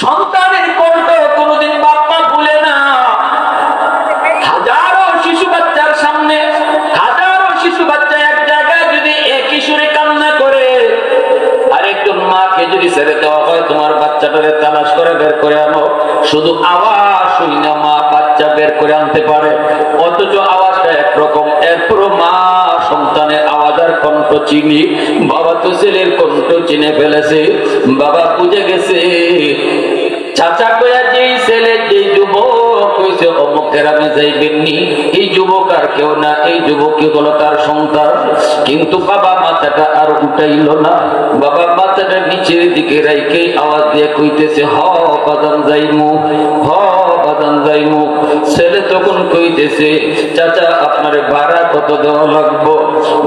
সন্তানের কণ্ঠ কোনোদিন বাপ মা ভুলে না। হাজারো শিশু বাচ্চার সামনে হাজারো শিশু বাচ্চা এক জায়গায় যদি একই সুরে কান্না করে, আরেকজন মাকে যদি ছেড়ে দেওয়া হয় তোমার বাচ্চাটারে তালাশ করে বের করে আনো, শুধু আওয়াজ শুনি না মা বাচ্চা বের করে আনতে পারে, অথচ আওয়াজটা একরকম। এরপরও মা সন্তানের আওয়াজ আর কণ্ঠ চিনি, বাবা তো ছেলের কণ্ঠ চিনে ফেলেছে, বাবা বুঝে গেছে। চাচা কয়া যেই ছেলে যেই যুবক কইছে অমুক গ্রামে যাইবেননি, এই যুবক আর কেউ না, এই যুবকই হলো তার সন্তান। কিন্তু বাবা মাথাটা আর উঠাইল না, বাবা মাথাটা নিচের দিকে রাইকে আওয়াজ দিয়ে কইতেছে হ বাদান যাইমু, হ বাদান যাইমু। ছেলে তখন কইতেছে চাচা আপনার ভাড়া কত দেওয়া লাগবো।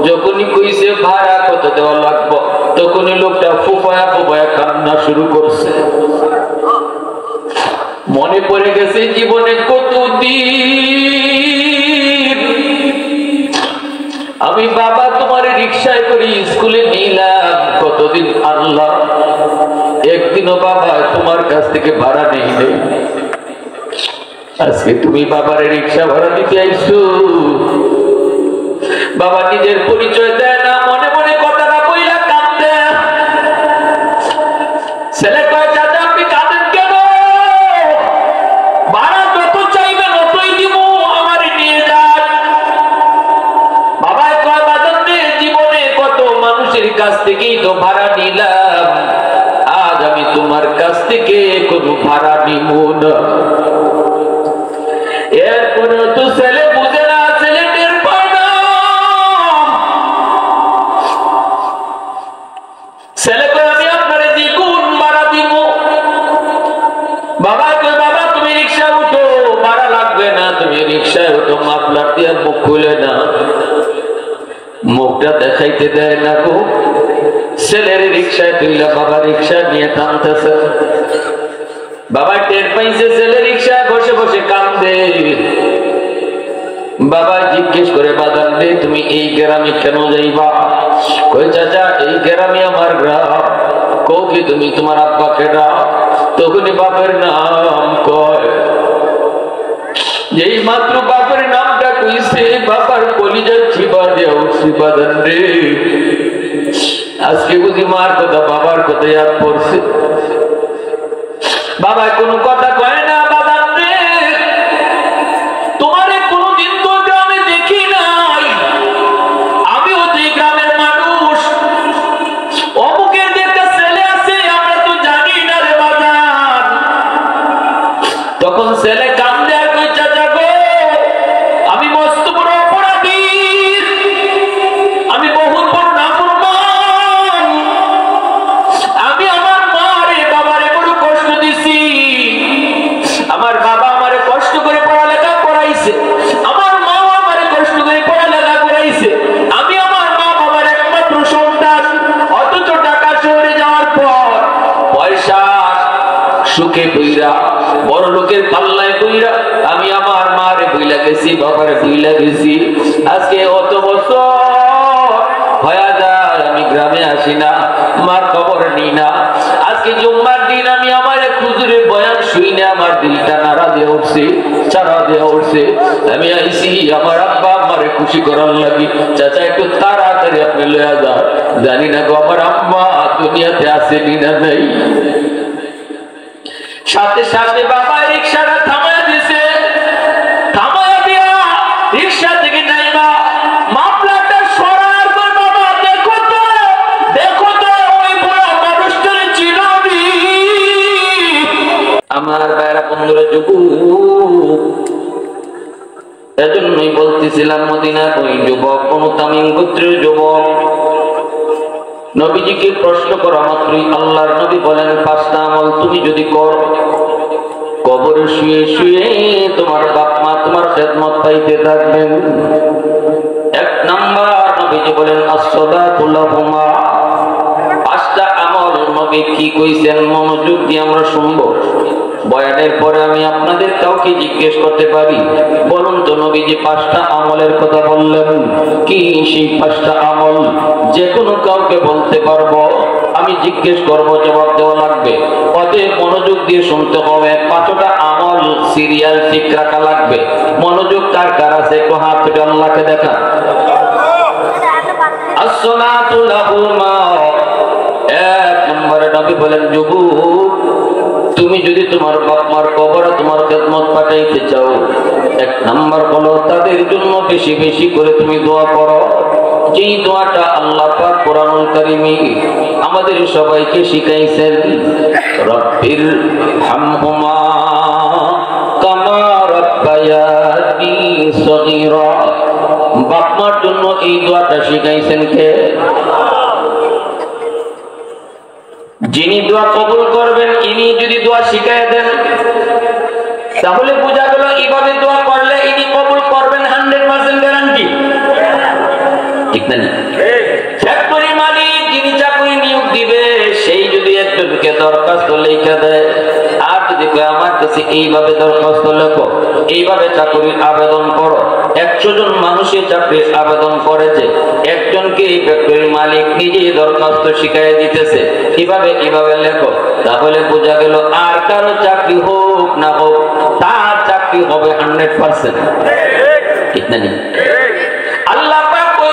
যখনই কইছে ভাড়া কত দেওয়া লাগবো, তখনই লোকটা ফুফায়া ফুফায়া কান্না শুরু করছে। মনে পড়ে গেছে জীবনে কতদিন আমি বাবা তোমার রিক্সায় করে স্কুলে নিলাম, কতদিন আল্লাহ একদিনও বাবা তোমার কাছ থেকে ভাড়া নেই নেই। আজকে তুমি বাবার রিক্সা ভাড়া দিতে আইছো। বাবা নিজের পরিচয় দেয় না, মনে মনে কথাটা কইলা কাঁদে। ছেলে কয় চাচা আপনি কাঁদেন কেন? ভাড়া যত চাইবেন অতই দিব, আমারে নিয়ে যান। বাবা কয় বাজার দিয়ে জীবনে কত মানুষের কাছ থেকেই তো ভাড়া নিলাম, আজ আমি তোমার কাছ থেকে কোনো ভাড়া নিব না। এরপরে তো ছেলে বুঝে না, ছেলে টের পায় না। ছেলে কয় আমি আপনারে দ্বিগুণ ভাড়া দিব। বাবা কয় বাবা তুমি রিক্সা উঠো, ভাড়া লাগবে না, তুমি রিক্সায় উঠো। মাফলার দিয়ে মুখ খুলে না, মুখটা দেখাইতে দেয় না গো। ছেলের রিক্সায় তুইলা বাবা রিক্সা নিয়ে টানতেছে। বাবা টের পাইছে ছেলে রিক্সায় বসে বসে কান্দে। বাবা জিজ্ঞেস করে বাদান রে তুমি এই গ্রামে কেন যাইবা? কই চাচা এই গ্রামে আমার গ্রাম। কও কি তুমি তোমার আব্বাকে ডাক। তখনই বাপের নাম কয়। যেই মাত্র বাপের নামটা কইছে বাবার কলিজা চিবা দেয়া উঠছে বাদান রে। আজকে বুঝি মার কথা বাবার কথা ইয়াদ পড়ছে। বাবা কোনো কথা কয় না। বাদান রে তোমারে কোনদিন তো গ্রামে দেখি নাই, আমিও তো এই গ্রামের মানুষ। অমুকের যে একটা ছেলে আছে আমরা তো জানি না রে বাদান। তখন ছেলে কান্দে আর কই চাচা গো আমি মস্ত বড় অপরাধী, আমি বহুত বড় নাফরমান, আমি আমার মারে বাবারে বড় কষ্ট দিছি। আমার বাবা আমারে কষ্ট করে পড়ালেখা করাইছে, আমার মা আমারে কষ্ট করে পড়ালেখা করাইছে, আমি আমার মা বাবার একমাত্র সন্তান। অথচ টাকা শহরে যাওয়ার পর পয়সা সুখে বইরা বড় লোকের পাল্লায় বইরা আমি আমার মারে বইলা গেছি, বাবারে বইলা গেছি। আজকে অত বছর হয়ে যায় আমি গ্রামে আসি না, মার খবর নিই না। আজকে জুম্মার দিন আমি আমার হুজুরের বয়ান শুই না, আমার দিলটা নাড়া দিয়ে উঠছে, চারা দিয়ে উঠছে। আমি আইসি আমার আব্বা আমারে খুশি করার লাগি। চাচা একটু তাড়াতাড়ি আপনি লয়া যান, জানি না গো আমার আম্মা দুনিয়াতে আছে কিনা নাই। সাথে সাথে বাবা রিক্সাটা থামায় দিছে। থামায় দিয়া রিক্সা থেকে নাইবা মামলাটা সরার পর বাবা দেখো তো ওই বড় মানুষটার চিনবি। আমার বাইরা বন্ধুরা যুবক, এজন্যই বলতেছিলাম মদিনার ওই যুবক কোন তামিম গোত্রের যুবক। নবীজিকে প্রশ্ন করা মাত্রই আল্লাহর নবী বলেন পাঁচটা আমল তুমি যদি করো, কবরে শুয়ে শুয়ে তোমার বাপ মা তোমার খেদমত পাইতে থাকবেন। এক নাম্বার নবীজি বলেন আসসালাতু লাহুমা। পাঁচটা আমল নবী কি কইছেন মনোযোগ দিয়ে আমরা শুনবো। বয়ানের পরে আমি আপনাদের কাউকে জিজ্ঞেস করতে পারি, বলুন তো নবীজি পাঁচটা আমলের কথা বললেন, কি সেই পাঁচটা আমল? যে কোনো কাউকে বলতে পারবো। আমি জিজ্ঞেস করব, জবাব দেওয়া লাগবে। অতএব মনোযোগ দিয়ে শুনতে হবে। 5টা আমল সিরিয়াল ঠিক রাখা লাগবে। মনোযোগ কার কার আছে একটু হাত তুলে আল্লাহকে দেখা। আসসালাতু লাহুমা, 1 নম্বরে নবী বলেন, যুবক তুমি যদি তোমার বাপ মার কবরে তোমার খেদমত পাঠাইতে চাও, 1 নম্বর হলো তাদের জন্য বেশি বেশি করে তুমি দোয়া করো। যেই দোয়াটা আল্লাহ পাক কোরআনুল কারীমে আমাদের সবাইকে শিখাইছেন, রব্বির হামহুমা কামা রাব্বায়ানি সগীরা। বাপ মার জন্য এই দোয়াটা শিখাইছেন কে? যিনি দোয়া কবুল করবেন ইনি যদি দোয়া শিখাইয়া দেন, তাহলে বোঝা গেল এইভাবে দোয়া করলে ইনি কবুল করবেন 100% গ্যারান্টি। ঠিক না? ফ্যাক্টরি মালিক যিনি চাকরি নিয়োগ দিবে, সেই যদি একজনকে দরখাস্ত লিখে দেয়, আর যদি আমার কাছে এইভাবে দরখাস্ত লেখো, এইভাবে চাকরির আবেদন করো, 100 জন মানুষের চাকরির আবেদন করেছে, একজনকে এই ফ্যাক্টরির মালিক নিজেই দরখাস্ত শিখাই দিতেছে, এইভাবে এইভাবে লেখো, তাহলে বোঝা গেল আর কারো চাকরি হোক না হোক তার চাকরি হবে 100%। ঠিক না? আল্লাহ পাক ও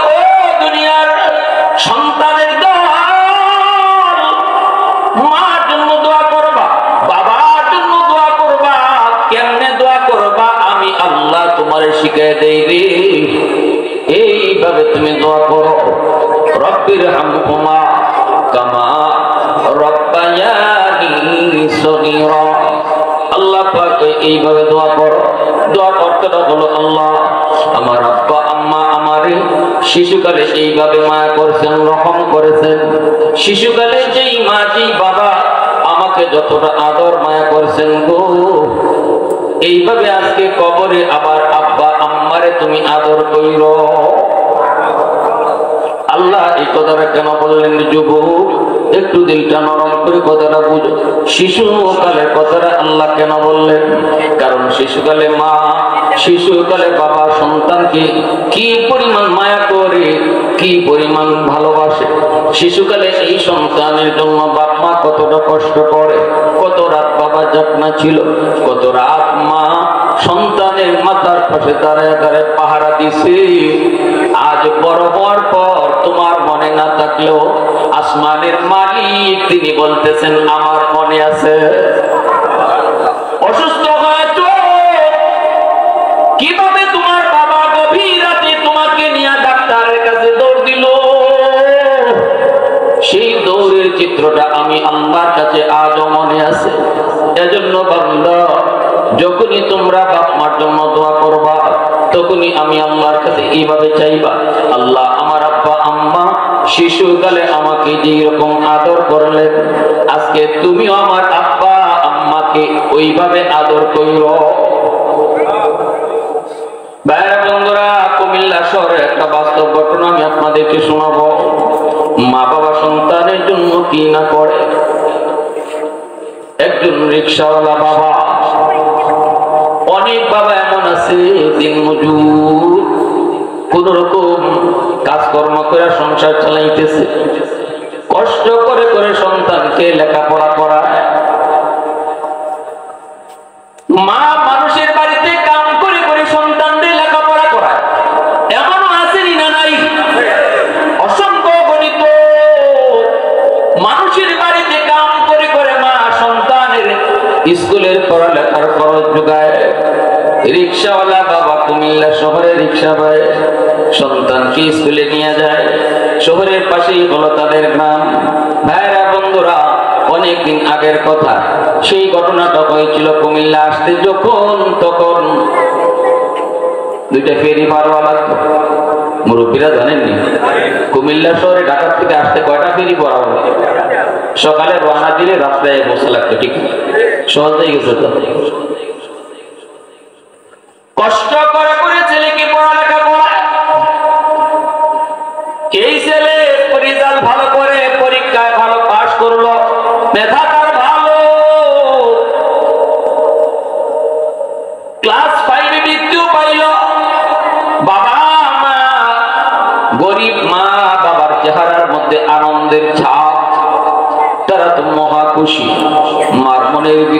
দুনিয়ার সন্তানের দল, মার জন্য দোয়া করবা, বাবার জন্য দোয়া করবা। কেমনে দোয়া করবা আমি আল্লাহ তোমার শিখাই দেই রে। এইভাবে তুমি দোয়া করো, রব্বির হামহুমা কামা রাব্বায়ানি সগীরা। আল্লাহ পাক এইভাবে দোয়া করো। দোয়া করতে হলো, আল্লাহ আমার আব্বা আম্মা আমারে শিশুকালে এইভাবে মায়া করেছেন, রহম করেছেন। শিশুকালে যেই মা যেই বাবা আমাকে যতটা আদর মায়া করেছেন গো, এইভাবে আজকে কবরে আবার আব্বা আম্মারে তুমি আদর কইরো। আল্লাহ এই কথাটা কেন বললেন? যুবক একটু দিলটা নরম করে কথাটা বুঝো। শিশুকালের কথাটা আল্লাহ কেন বললেন? কারণ শিশুকালে মা, শিশুকালে বাবা সন্তানকে কি পরিমাণ মায়া করে, কি পরিমাণ ভালোবাসে। শিশুকালে এই সন্তানের জন্য বাপ মা কতটা কষ্ট করে, কত রাত বাবা জাগনা ছিল, কত রাত মা সন্তানের মাথার পাশে দাঁড়ায় দাঁড়ায় পাহারা দিছে। আজ বড় হওয়ার পর তোমার মনে না থাকলেও আসমানের মালিক তিনি বলতেছেন আমার মনে আছে। অসুস্থ হয়েছো, কিভাবে তোমার বাবা গভীর রাতে তোমাকে নিয়ে ডাক্তারের কাছে দৌড় দিল, সেই দৌড়ের চিত্রটা আমি আল্লাহর কাছে আজও মনে আছে। এজন্য বান্দা, যখনই তোমরা বাপ মার জন্য দোয়া করবা, তখনই আমি আল্লাহর কাছে এইভাবে চাইবা, আল্লাহ আমার আব্বা আম্মা শিশুকালে আমাকে যেই রকম আদর করলেন, আজকে তুমিও আমার আব্বা আম্মাকে ওইভাবে আদর কইরো। ভাইরা বন্ধুরা, কুমিল্লা শহরে একটা বাস্তব ঘটনা আমি আপনাদেরকে শোনাবো। মা বাবা সন্তানের জন্য কি না করে। একজন রিকশাওয়ালা বাবা, অনেক বাবা এমন আছে দিন মজুর, কোন রকম কাজকর্ম করে সংসার চালাইতেছে, কষ্ট করে করে সন্তানকে লেখাপড়া করায়। মা মানুষের বাড়িতে কাম করে করে সন্তানদের লেখাপড়া করায়, এমনও আসেনি না নাই? অসংখ্য গণিত মানুষের বাড়িতে কাম করে করে মা সন্তানের স্কুলের পড়ালেখার খরচ যোগায়। রিক্সাওয়ালা বাবা কুমিল্লা শহরে রিক্সা পায়, সন্তানকে স্কুলে নিয়ে যায়। শহরের পাশেই হলো তাদের গ্রাম। ভাইরা বন্ধুরা, অনেকদিন আগের কথা, সেই ঘটনাটা হয়েছিল কুমিল্লা আসতে যখন তখন 2টা ফেরি পারওয়া লাগতো। মুরব্বীরা জানেননি কুমিল্লা শহরে ঢাকা থেকে আসতে কয়টা ফেরি পাওয়া হবে? সকালে রওনা দিলে রাস্তায় বসে লাগতো। ঠিক সহজ হয়ে গেছে তো। কষ্ট করে করে ছেলেকে পড়ালেখা করায়। এই ছেলে রেজাল্ট ভালো করে পরীক্ষায় ভালো পাস করলো, মেধা তার ভালো, ক্লাস 5 বৃত্তিও পাইল। বাবা মা গরিব, মা বাবার চেহারার মধ্যে আনন্দের ছাপ।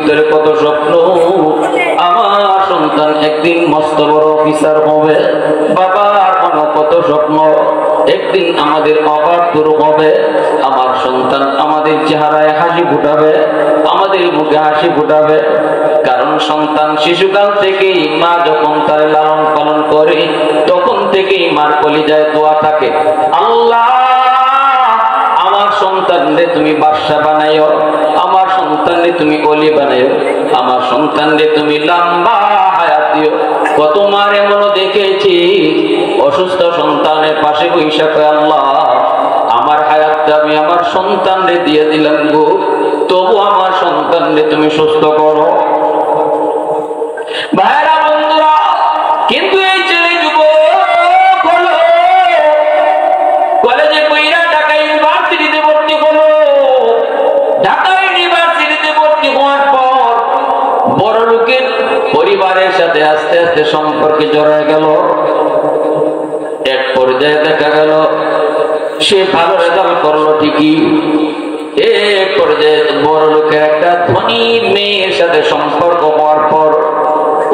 ভিতরে কত স্বপ্ন, আমার সন্তান একদিন মস্ত বড় অফিসার হবে। বাবার মনে কত স্বপ্ন, একদিন আমাদের অবাক দূর হবে। আমার সন্তান আমাদের চেহারায় হাসি ফুটাবে, আমাদের মুখে হাসি ফুটাবে। কারণ সন্তান শিশুকাল থেকেই মা যখন তার লালন পালন করে, তখন থেকেই মার কলিজায় দোয়া থাকে, আল্লাহ আমার সন্তানরে তুমি বাদশা বানাইও, আমার সন্তানরে তুমি অলি বানাইও, আমার সন্তানরে তুমি লম্বা হায়াত দিও। কত মার এমনও দেখেছি অসুস্থ সন্তানের পাশে বৈশা কয়, আল্লাহ আমার হায়াতটা আমি আমার সন্তানরে দিয়ে দিলাম গো, তবু আমার সন্তানরে তুমি সুস্থ করো। ভাইরা বন্ধুরা, কিন্তু এই ছেলে যুবক হলো, কলেজে কইরা ঢাকা ইউনিভার্সিটিতে ভর্তি হলো। ঢাকা ইউনিভার্সিটিতে ভর্তি হওয়ার পর বড় লোকের পরিবারের সাথে আস্তে আস্তে সম্পর্কে জড়ায় গেল। এক পর্যায়ে দেখা গেল সে ভালো রেজাল্ট করলো ঠিকই, এক পর্যায়ে বড় লোকের একটা ধনীর মেয়ের সাথে সম্পর্ক হওয়ার পর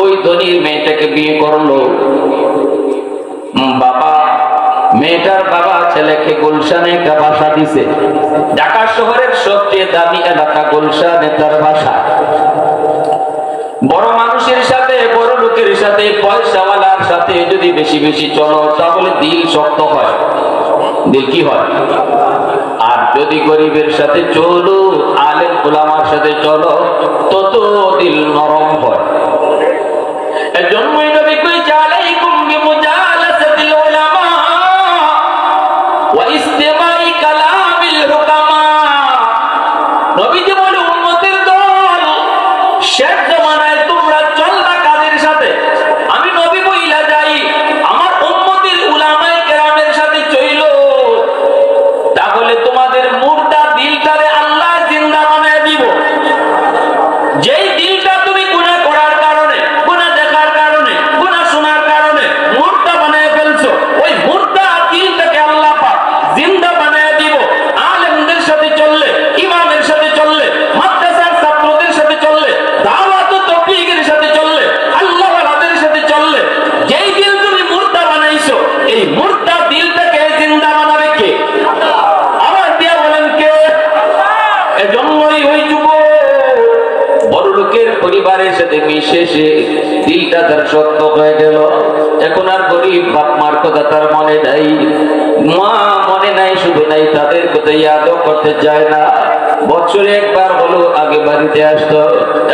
ওই ধনীর মেয়েটাকে বিয়ে করলো। বাবা, মেয়েটার বাবা ছেলেকে গুলশানে একটা বাসা দিছে। ঢাকা শহরের সবচেয়ে দামি এলাকা গুলশানে তার বাসা। বড় মানুষের সাথে, বড় লোকের সাথে, পয়সাওয়ালার সাথে যদি বেশি বেশি চলো তাহলে দিল শক্ত হয়। দিল কি হয়? আর যদি গরিবের সাথে চলো, আলেম উলামার সাথে চলো, তত দিল নরম হয়। এজন্যই নবী কইছে, আলাইকুম বিমুজালাসাতিল উলামা ওয়া ইসতিমাই কালামিল হুকামা। নবীজি বলে, উম্মতের দল শেষ জামানায় তোমরা চলবা কাদের সাথে? আমি নবী বইলা যাই, আমার উম্মতের উলামায়ে কেরামের সাথে চইলো, তাহলে তোমাদের মুর্দা দিলটারে আল্লাহ জিন্দা বানায় দিব। যেই দিলটা তুমি গুনাহ করার কারণে, গুনাহ দেখার কারণে, গুনাহ শোনার কারণে মুর্দা বানায় ফেলছো, ওই মুর্দা দিলটাকে আল্লাহ পাক জিন্দা বানায় দিব। আলেমদের সাথে চললে, ইমামের সাথে চললে, মাদ্রাসার ছাত্রদের সাথে চললে, দাওয়াত ও তাবলীগের সাথে চললে, আল্লাহ ওয়ালাদের সাথে চললে, যেই দিল তুমি মুর্দা বানাইছো, এই মুর্দা দিলটাকে জিন্দা বানাবে কে? আমার দিয়া বলেন কে? এজন্যই ওই যুবক বড় লোকের পরিবারের সাথে মিশে দিলটা তার শক্ত হয়ে গেল। এখন আর গরিব বাপ মার কথা তার মনে নাই, মা মনে নাই, শুধু নাই তাদের কথা ইয়াদও করতে চায় না। বছরে একবার হলো আগে বাড়িতে আসতো,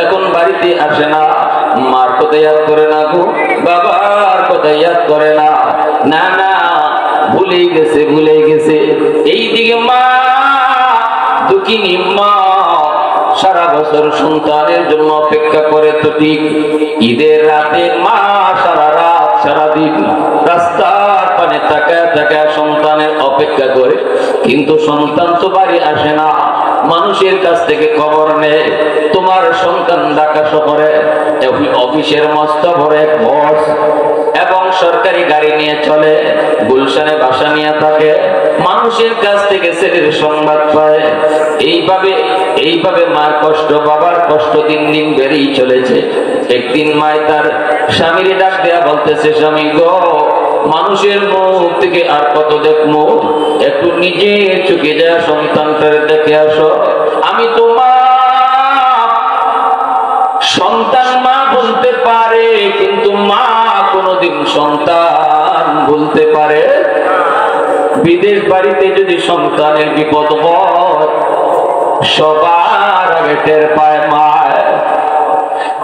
এখন বাড়িতে আসে না। মার কথা ইয়াদ করে না গো, বাবার কথা ইয়াদ করে না, না না ভুলে গেছে, ভুলে গেছে। এইদিকে মা, দুঃখিনী মা সারা বছর সন্তানের জন্য অপেক্ষা করে তো ঠিক, ঈদের রাতে মা সারা রাত সারা দিন রাস্তার পানে তাকায় তাকায় সন্তানের অপেক্ষা করে, কিন্তু সন্তান তো বাড়ি আসে না। মানুষের কাছ থেকে খবর নেয় তোমার সন্তান ঢাকা শহরে অফিসের মস্ত বড় এক বস এবং সরকারি গাড়ি নিয়ে চলে, গুলশানে বাসা নিয়ে থাকে, মানুষের কাছ থেকে ছেলের সংবাদ পায়। এইভাবে মার কষ্ট, বাবার কষ্ট দিন দিন বেড়েই চলেছে। একদিন মায় তার স্বামীর ডাক দেয়া বলতেছে, স্বামী গো, মানুষের মুখ থেকে আর কত দেখবো, একটু নিজের চোখে যা সন্তানটারে দেখে আসো। আমি তোমার সন্তান মা বলতে পারে, কিন্তু মা কোনদিন সন্তান বলতে পারে? বিদেশ বাড়িতে যদি সন্তানের বিপদ হয়, সবার আগে টের পায় মা।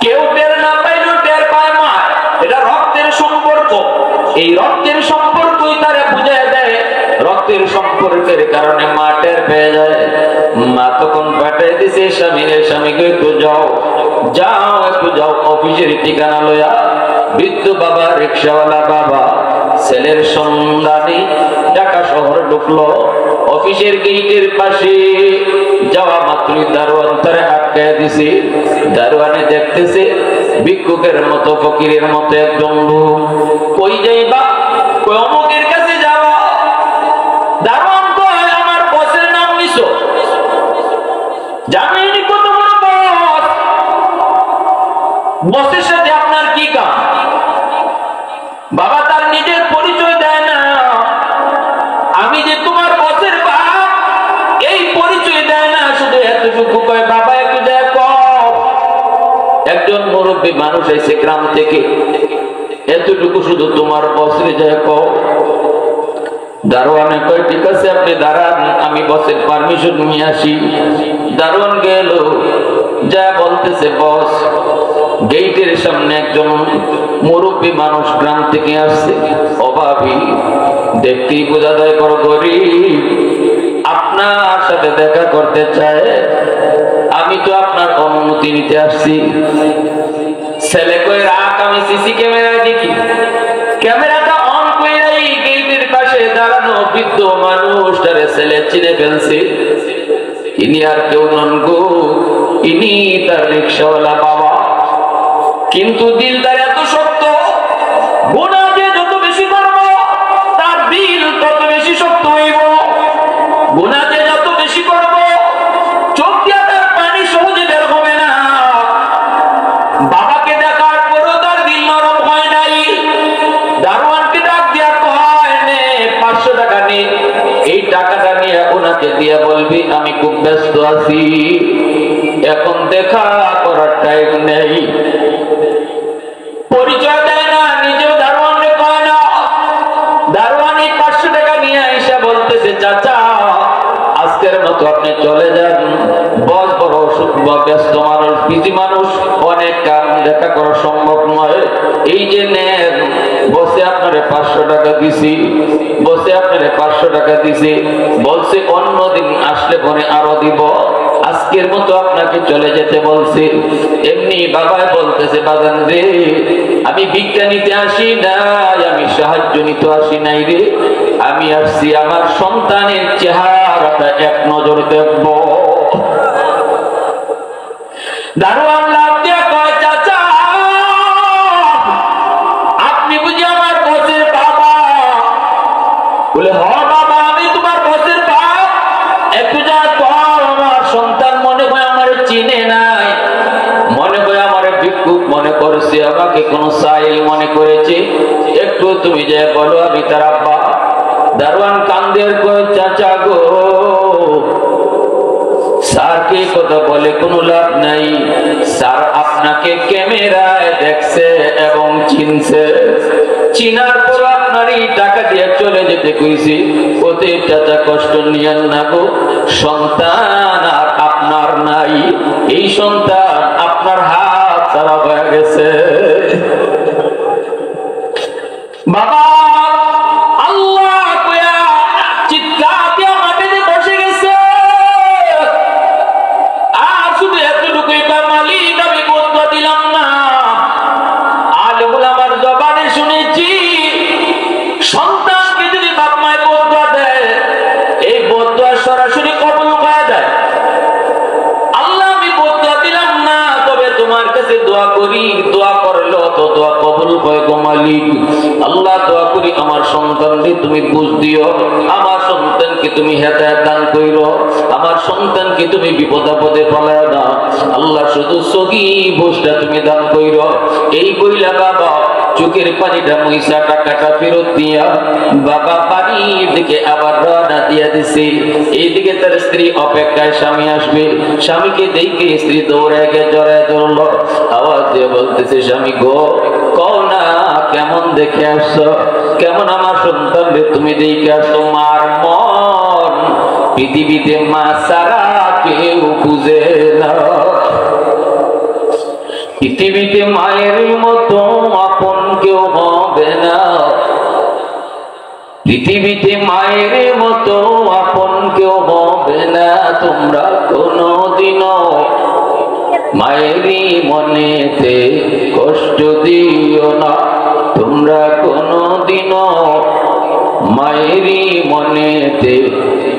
কেউ টের না পাইলেও টের পায় মা। এটা রক্তের সম্পর্ক। এই রক্তের সম্পর্কই তারা বুঝায় দেয়। রক্তের সম্পর্কের কারণে মা টের পেয়ে যায়। মা তখন পাঠিয়ে দিছে স্বামীকে, একটু যাও, একটু যাও অফিসের ঠিকানা লইয়া। বৃদ্ধ বাবা, রিক্সাওয়ালা বাবা ছেলের সন্ধানে ঢাকা শহর ঢুকলো। অফিসের গেটের পাশে যাওয়া মাত্রই দারোয়ান তারে আটকায় দিছে। দারোয়ানে দেখতেছে ভিক্ষুকের মতো, ফকিরের মতো একজন লোক। কই যাইবা? কই অমুকের কাছে যাওয়া। দারোয়ান কয়, আমার বসের নাম নিছো? জানেনি কত বড় বস? বসের সাথে আপনার কি কাম? বাবা তার নিজের পরিচয় দেয় না, আমি যে তোমার বসের বাপ এই পরিচয় দেয় না, শুধু এতটুকু কয় বাবা একটু যায় কও। একজন মুরব্বী মানুষ এসে গ্রাম থেকে, এতটুকু শুধু তোমার বসরে যায় কও। দারোয়ানে কয় ঠিক আছে আপনি দাঁড়ান, আমি বসের পারমিশন নিয়ে আসি। দারোয়ান গেল, যা বলতেছে বস গেটের সামনে একজন মুরব্বী মানুষ গ্রাম থেকে আসছে, অভাবী, দেখতেই বোঝা যায় বড় গরিব, আপনার সাথে দেখা করতে চায়। আমি তো আপনার অনুমতি নিতে আসছি। ছেলে কই রাখ, আমি সিসি ক্যামেরায় দেখি। ক্যামেরাটা অন কইরাই গেটের পাশে দাঁড়ানো বৃদ্ধ মানুষটারে ছেলে চিনে ফেলছে। ইনি আর কেউ নন গো, ইনি তার রিক্সাওয়ালা বাবা। কিন্তু দিলদার এত শক্ত, গুনাহ যে যত বেশি করব তার দিল তত বেশি শক্ত হইব। গুনাহ যে যত বেশি করব চোখ দিয়ে তার পানি সহজে বের হবে না। বাবাকে দেখার পরও তার দিল নরম হয় নাই। দারোয়ানকে ডাক দিয়া কয় নে 500 টাকা নে, এই টাকাটা নিয়ে ওনাকে দিয়া বলবি আমি খুব ব্যস্ত আছি, এখন দেখা করার টাইম নেই। পরিচয় দেয় না, নিজেও দারোয়ানকে কয় না। দারোয়ান এই 500 টাকা নিয়ে আইসা বলতেছে চাচা আজকের মতো আপনি চলে যান, বস বড় ব্যস্ত মানুষ, বিজি মানুষ, অনেক কাম, দেখা করা সম্ভব নয়। এই যে নেন, বসে আপনারে 500 টাকা দিছি, বসে আপনারে 500 টাকা দিছি, বলছে অন্যদিন আসলে পরে আরো দিব, আজকের মতো আপনাকে চলে যেতে বলছে। এমনি বাবাই বলতেছে বাজান রে, আমি ভিক্ষা নিতে আসি নাই, আমি সাহায্য নিতে আসি নাই রে, আমি আসছি আমার সন্তানের চেহারাটা এক নজর দেখব। দারোয়ান লাভ দিয়ে কয় চাচা আপনি বুঝি আমার বসের বাবা? বলে হ বাবা, আমি তোমার বসের বাপ। একটু যা কর, আমার সন্তান মনে হয় আমার চিনে নাই, মনে হয় আমার ভিক্ষুক মনে করছে, আমাকে কোন সাইল মনে করেছে, একটু তুমি যে বলো আমি তার আব্বা। দারোয়ান কান্দের কয় চাচা গো, স্যারকে কথা বলে কোনো লাভ নাই, স্যার আপনাকে ক্যামেরায় দেখছে এবং চিনছে, চিনার পর আপনারই টাকা দিয়ে চলে যেতে কইছি। ওতে চাচা কষ্ট নিয়েন না গো, সন্তান আর আপনার নাই, এই সন্তান আপনার হাত ছাড়া হয়ে গেছে। বাবা আল্লাহ কয়া চিৎকার দিয়া মাটিতে বসে গেছে। আর শুধু এতটুকুই কয় মালিক আমি বদয়া দিলাম না। আলেমুল আমার জবানে শুনেছি সন্তানকে যদি বাপ মায় বদয়া দেয়, এই বদয়া সরাসরি কবুল করে দেয়। আল্লাহ আমি বদয়া দিলাম না, তবে তোমার কাছে দোয়া করি, দোয়া করলে তো দোয়া কবুল হয় গো মালিক। আল্লাহ দোয়া করি আমার সন্তানকে তুমি বুঝ দিও, আমার সন্তানকে তুমি হেদায়েত দান কইরো, আমার সন্তানকে তুমি বিপদ আপদে ফেলায় না। আল্লাহ শুধু সহি বুঝটা তুমি দান কইরো। এই কইলা বাবা চোখের পানিটা মুইসা টাকাটা ফেরত দিয়া বাবা বাড়ির দিকে আবার রওনা দিয়া দিছে। এইদিকে তার স্ত্রী অপেক্ষায়, স্বামী আসবে। স্বামীকে দেখে স্ত্রী দৌড়ে গিয়ে জড়ায় ধরলো, আওয়াজ দিয়ে বলতেছে স্বামী গো, কও না কেমন দেখে আসছো, কেমন আমার সন্তানদের তুমি দেখে আসছো? মার মন পৃথিবীতে মা ছাড়া কেউ বুঝে না, পৃথিবীতে মায়ের মতো আপন কেউ হবে না, পৃথিবীতে মায়ের মতো আপন কেউ হবে না। তোমরা কোনদিনও মায়েরই মনেতে কষ্ট দিও না, তোমরা কোনদিনও মায়েরই মনেতে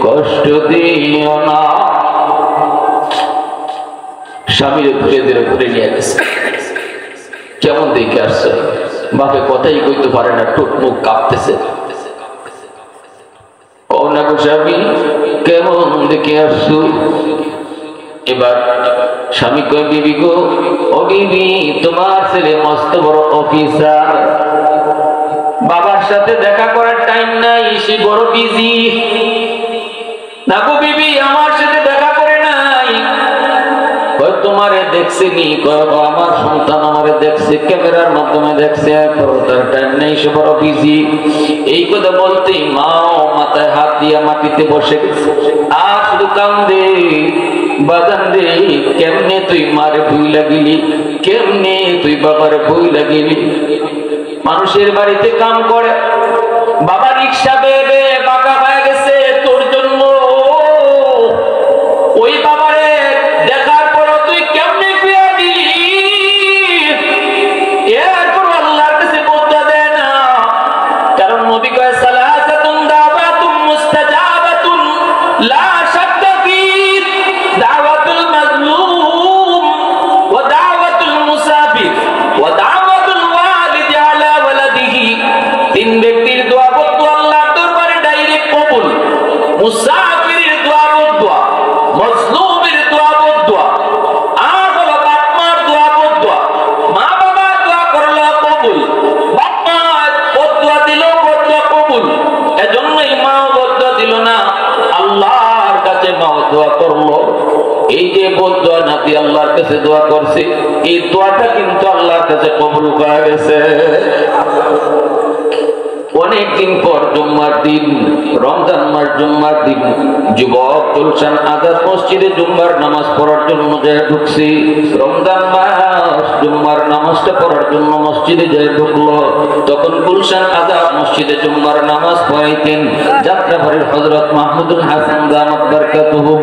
কষ্ট দিও না। স্বামীর ঘুরে ধরে ঘুরে নিয়ে গেছে। কেমন দেখে আসছে? বাপে কথাই কইতে পারে না, ঠোঁট মুখ কাঁপতেছে। কওনা গো স্বামী কেমন দেখে আসছো? এবার স্বামী কয় বিবি গো, ও বিবি তোমার ছেলে মস্ত বড় অফিসার, বাবার সাথে দেখা করার টাইম নাই, সে বড় বিজি। নাকু বিবি আমার সাথে দেখা করে নাই, তোমারে দেখছে নি? আমার সন্তান আমারে দেখছে, ক্যামেরার মাধ্যমে দেখছে, তার টাইম নেই, সে বড় বিজি। এই কথা বলতেই মাও মাথায় হাত দিয়া মাটিতে বসে গেছে, আর শুধু কান্দে, বাজান রে কেমনে তুই মারে ভুই লাগিলি, কেমনে তুই বাবার ভুই লাগিলি। মানুষের বাড়িতে কাম করে, বাবা রিক্সা বেয়ে বাঁকা হয়ে গেছে তোর জন্য, ওই বাবারে দেখার পর তুই কেমনে বিয়ে দিলি? এরপর আল্লাহর কাছে বদলা দেয় না, কারণ নবী কয় সালাসাতুন দাওয়াতুন মুস্তাজাবাতুন লা শাক্কা ফি দাওয়াতুল মাজলুম ওয়া দাওয়াতুল মুসাফির ওয়া দাওয়াতুল ওয়ালিদি আলা ওয়ালাদিহি। তিন ব্যক্তির দোয়া বদ্ধ আল্লাহর দরবারে ডাইরেক্ট কবুল। মুসাফিরের দোয়া বদ্ধ, মজলুমের দোয়া বদ্ধ, আর হলো বাপ মার দোয়া বদ্ধ। মা বাবার দোয়া করলো কবুল, বাপ মা বদ্ধ দিল বদ্ধ কবুল। এজন্যই মাও বদ্ধ দিল না, আল্লাহর কাছে মাও দোয়া করলো। এই যে বদ্ধ নাতি আল্লাহর কাছে দোয়া করছে, এই দোয়াটা কিন্তু আল্লাহর কাছে কবুল করা গেছে। অনেকদিন পর জুম্মার দিন, রমজান মাস জুম্মার দিন, যুবক গুলশান আজাদ মসজিদে জুম্মার নামাজ পড়ার জন্য যায় ঢুকছি। রমজান মাস জুম্মার নামাজটা পড়ার জন্য মসজিদে যায় ঢুকলো। তখন গুলশান আজাদ মসজিদে জুম্মার নামাজ পড়াইতেন যাত্রাবাড়ির হযরত মাহমুদুল হাসান দামাত বারকাতুহু।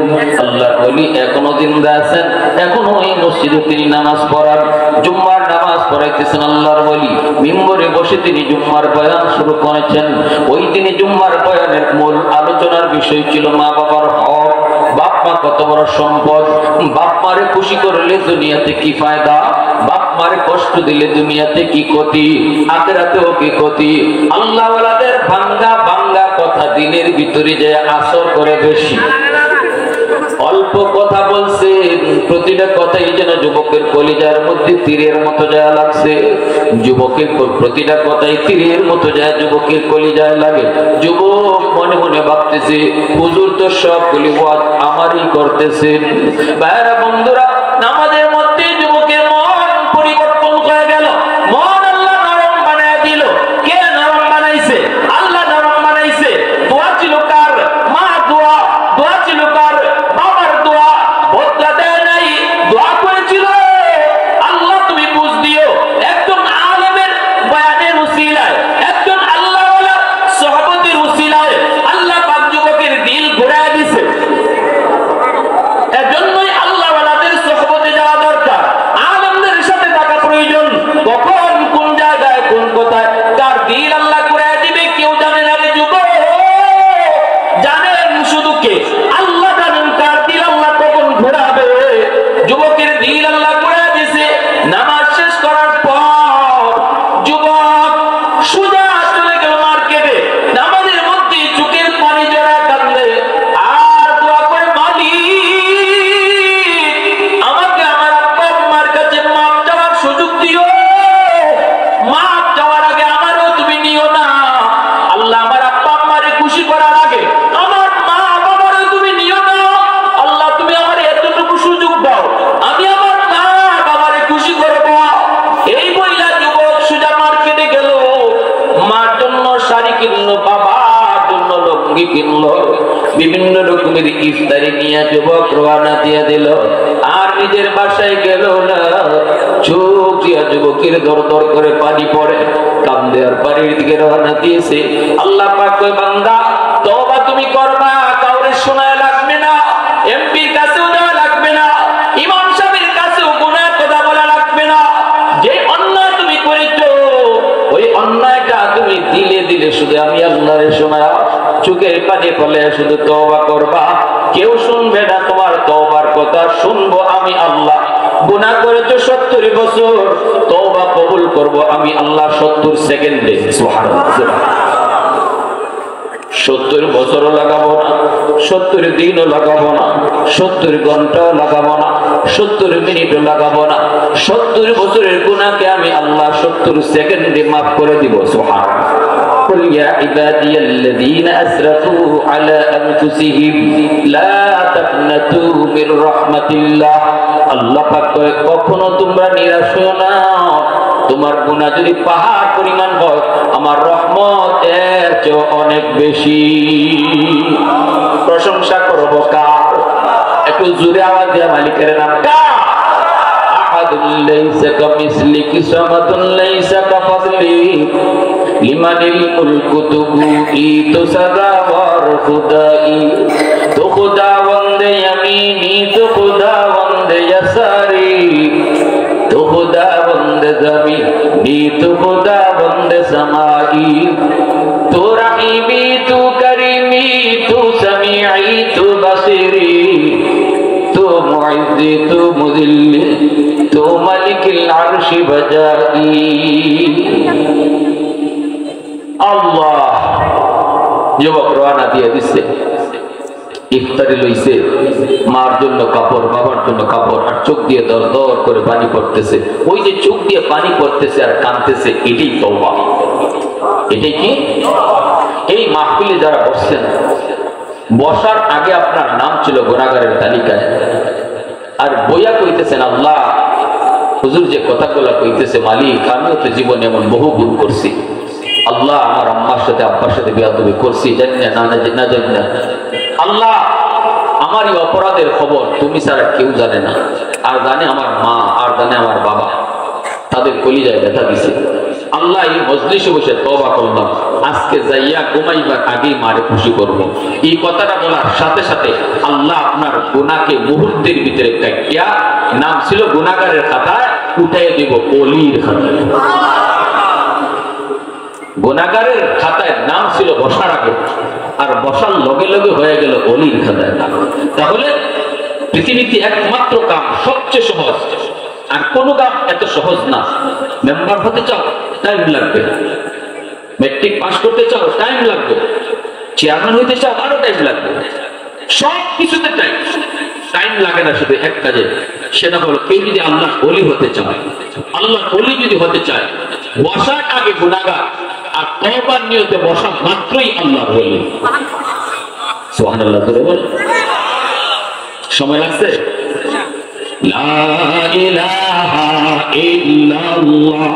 আল্লাহর ওলি এখনো জিন্দা আছেন, এখনো এই মসজিদে তিনি নামাজ পড়ান, জুম্মার নামাজ পড়াইতেছেন আল্লাহর ওলি। মিম্বরে বসে তিনি জুম্মার বয়ান শুরু করেছেন। ওই দিনে জুম্মার বয়ানের মূল আলোচনার বিষয় ছিল মা বাবার হক। বাপ মা কত বড় সম্পদ, বাপ মারে খুশি করলে দুনিয়াতে কি ফায়দা, বাপ মারে কষ্ট দিলে দুনিয়াতে কি ক্ষতি, আখিরাতেও কি ক্ষতি। আল্লাহ ওয়ালাদের ভাঙ্গা ভাঙ্গা কথা দিনের ভিতরে যে আসর করে বেশি। অল্প কথা বলছে, প্রতিটা কথাই যেন যুবকের কলিজার মধ্যে তীরের মতো যায় লাগছে। যুবকের প্রতিটা কথাই তীরের মতো যায় যুবকের কলিজায় লাগে। যুবক মনে মনে ভাবতেছে, হুজুর তো সবগুলি ওয়াজ আমারই করতেছেন। ভাইরা বন্ধুরা, নামাজের মধ্যে যুবকের মন পরিবর্তন হয়ে গেল। মন আল্লাহ নরম বানায় দিল। কে নরম বানাইছে? আল্লাহ নরম বানাইছে। দোয়া ছিল কার? মা দোয়া। দোয়া ছিল কার? বাবার দোয়া। বদলা দেয় নাই, দোয়া করেছিল আল্লাহ তুমি বুঝ দিও। একজন আলেমের বয়ানের উসিলায়, একজন আল্লাহওয়ালা সাহাবীর উসিলায় আল্লাহ পাক যুবকের দিল ঘুরায় দিয়েছে। এজন্যই আল্লাহওয়ালাদের সোহবতে যাওয়া দরকার, আলেমদের সাথে থাকা প্রয়োজন। কখন কোন জায়গায় কোন কোথায় তার দিল আল্লাহ ঘুরায় দিবে কেউ জানে না রে যুবক। জানেন শুধু কে? আল্লাহ জানেন কার দিল আল্লাহ কখন ঘোরাবে। যুবকের দিল আল্লাহ ঘুরায় দিয়েছে। নামাজ শেষ করার পর যুবক সোজা চলে গেল মার্কেটে। নামাজের মধ্যে চোখের পানি জড়া কাঁদলে আর দোয়া করে, মালিক আমাকে আমার আব্বা আম্মার কাছে মাপ চাওয়ার সুযোগ দিও। মাপ চাওয়ার আগে আমারও তুমি নিও না। আল্লাহ আমার আব্বা আম্মারে খুশি করার আগে আমার মা বাবারও তুমি নিও না। আল্লাহ তুমি আমার এতটুকু সুযোগ দাও, আমি আমার মা বাবারে খুশি করবো। এই বইলা যুবক সোজা মার্কেটে গেল। মার জন্য শাড়ি কিনলো, বাবার জন্য লুঙ্গি কিনলো, বিভিন্ন রকমের ইফতারি নিয়ে যুবক রওনা দিয়ে দিল। আর নিজের বাসায় গেল না। চোখ দিয়া যুবকের দর দর করে পানি পড়ে, কান্দে আর বাড়ির দিকে রওনা দিয়েছে। আল্লাহ পাক কয়, বান্দা তওবা তুমি করবা, কাউরে শোনায় লাগবে না, এমপির কাছেও যাওয়া লাগবে না, ইমাম সাহেবের কাছেও গুনাহ কথা বলা লাগবে না। যে অন্যায় তুমি করেছো ওই অন্যায়টা তুমি দিলে দিলে শুধু আমি আল্লাহরে শোনায় চোখের পানি ফেলে শুধু তওবা করবা। কেউ শুনবে না তোমার তওবার কথা, শুনবো আমি আল্লাহ। গুনাহ করেছো 70 বছর, তওবা কবুল করব আমি আল্লাহ 70 সেকেন্ডে। সুবহানাল্লাহ। 70 বছরও লাগাবো না, 70 দিনও লাগাবো না, 70 ঘন্টাও লাগাবো না, 70 মিনিটও লাগাবো না। 70 বছরের গুনাহকে আমি আল্লাহ 70 সেকেন্ডে মাফ করে দিব। সুবহানাল্লাহ। قل يا عبادي الذين أسرفوا على أنفسهم لا تقنطوا من رحمة الله। আল্লাহ পাক কয় কখনো তোমরা নিরাশ হও না, তোমার গুনাহ যদি পাহাড় পরিমাণ হয় আমার রহমত এর চেয়ে অনেক বেশি। প্রশংসা করব কার? একটু জোরে আওয়াজ দিয়ে মালিকের নাম কার? আহাদুল লাইসা কামিসলিহি সামাদুন লাইসা কাফাসলি লিমানিল মুলকু তুবুকি তো সাদাওয়ার খুদাই তো খুদাওয়ান্দ ইয়ামিনি তো খুদাওয়ান্দ ইয়াসারি তো খুদাওয়ান্দ জমিনি তো খুদাওয়ান্দ समाई तू रहीमी तू करीमी तू समीई तू बसीरी तू मुइज़्ज़ी तू मुज़िल्ली तू मलिकिल अर्श बजाई। আল্লাহ যুবক রওনা দিয়ে দিচ্ছে, ইফতারি লইছে, মার জন্য কাপড়, বাবার জন্য কাপড়, আর চোখ দিয়ে দর দর করে পানি পড়তেছে। ওই যে চোখ দিয়ে পানি পড়তেছে আর কাঁদতেছে, এটাই তওবা। এটাই কি? এই মাহফিলে যারা বসছেন, বসার আগে আপনার নাম ছিল গুনাহগারের তালিকায়, আর বইয়া কইতেছেন আল্লাহ হুজুর যে কথাগুলো কইতেছে মালিক আমিও তো জীবনে এমন বহু ভুল করছি, আল্লাহ আমার আম্মার সাথে আব্বার সাথে বেয়াদবি করছি, জানি না না জানি না, আল্লাহ আমার এই অপরাধের খবর তুমি ছাড়া কেউ জানে না, আর জানে আমার মা, আর জানে আমার বাবা, তাদের কলিজায় ব্যথা দিছে। আল্লাহ এই মজলিসে বসে তওবা করলাম, আজকে যাইয়া ঘুমাইবার আগেই মারে খুশি করব। এই কথাটা বলার সাথে সাথে আল্লাহ আপনার গুনাহকে মুহূর্তের ভিতরে কাটিয়া নাম ছিল গুনাহগারের খাতায় উঠাইয়া দেব ওলির খাতায়। গুনাহগারের খাতায় নাম ছিল বসার আগে, আর বসার লগে লগে হয়ে গেল ওলির খাতায়। তাহলে পৃথিবীতে একমাত্র কাম সবচেয়ে সহজ, আর কোন কাম এত সহজ না। মেম্বার হতে চাও টাইম লাগবে, ম্যাট্রিক পাস করতে চাও টাইম লাগবে, চেয়ারম্যান হইতে চাও আরো টাইম লাগবে, সব কিছুতে টাইম লাগে না, শুধু এক কাজে, সেটা হলো কেউ যদি আল্লাহ ওলি হতে চায়, আল্লাহ ওলি যদি হতে চায়, বসার আগে গুনাহগার আর তওবার নিয়তে বসা মাত্রই আল্লাহর ওলি। সুবহানাল্লাহ করে বল। সময় লাগছে? লা ইলাহা ইল্লাল্লাহ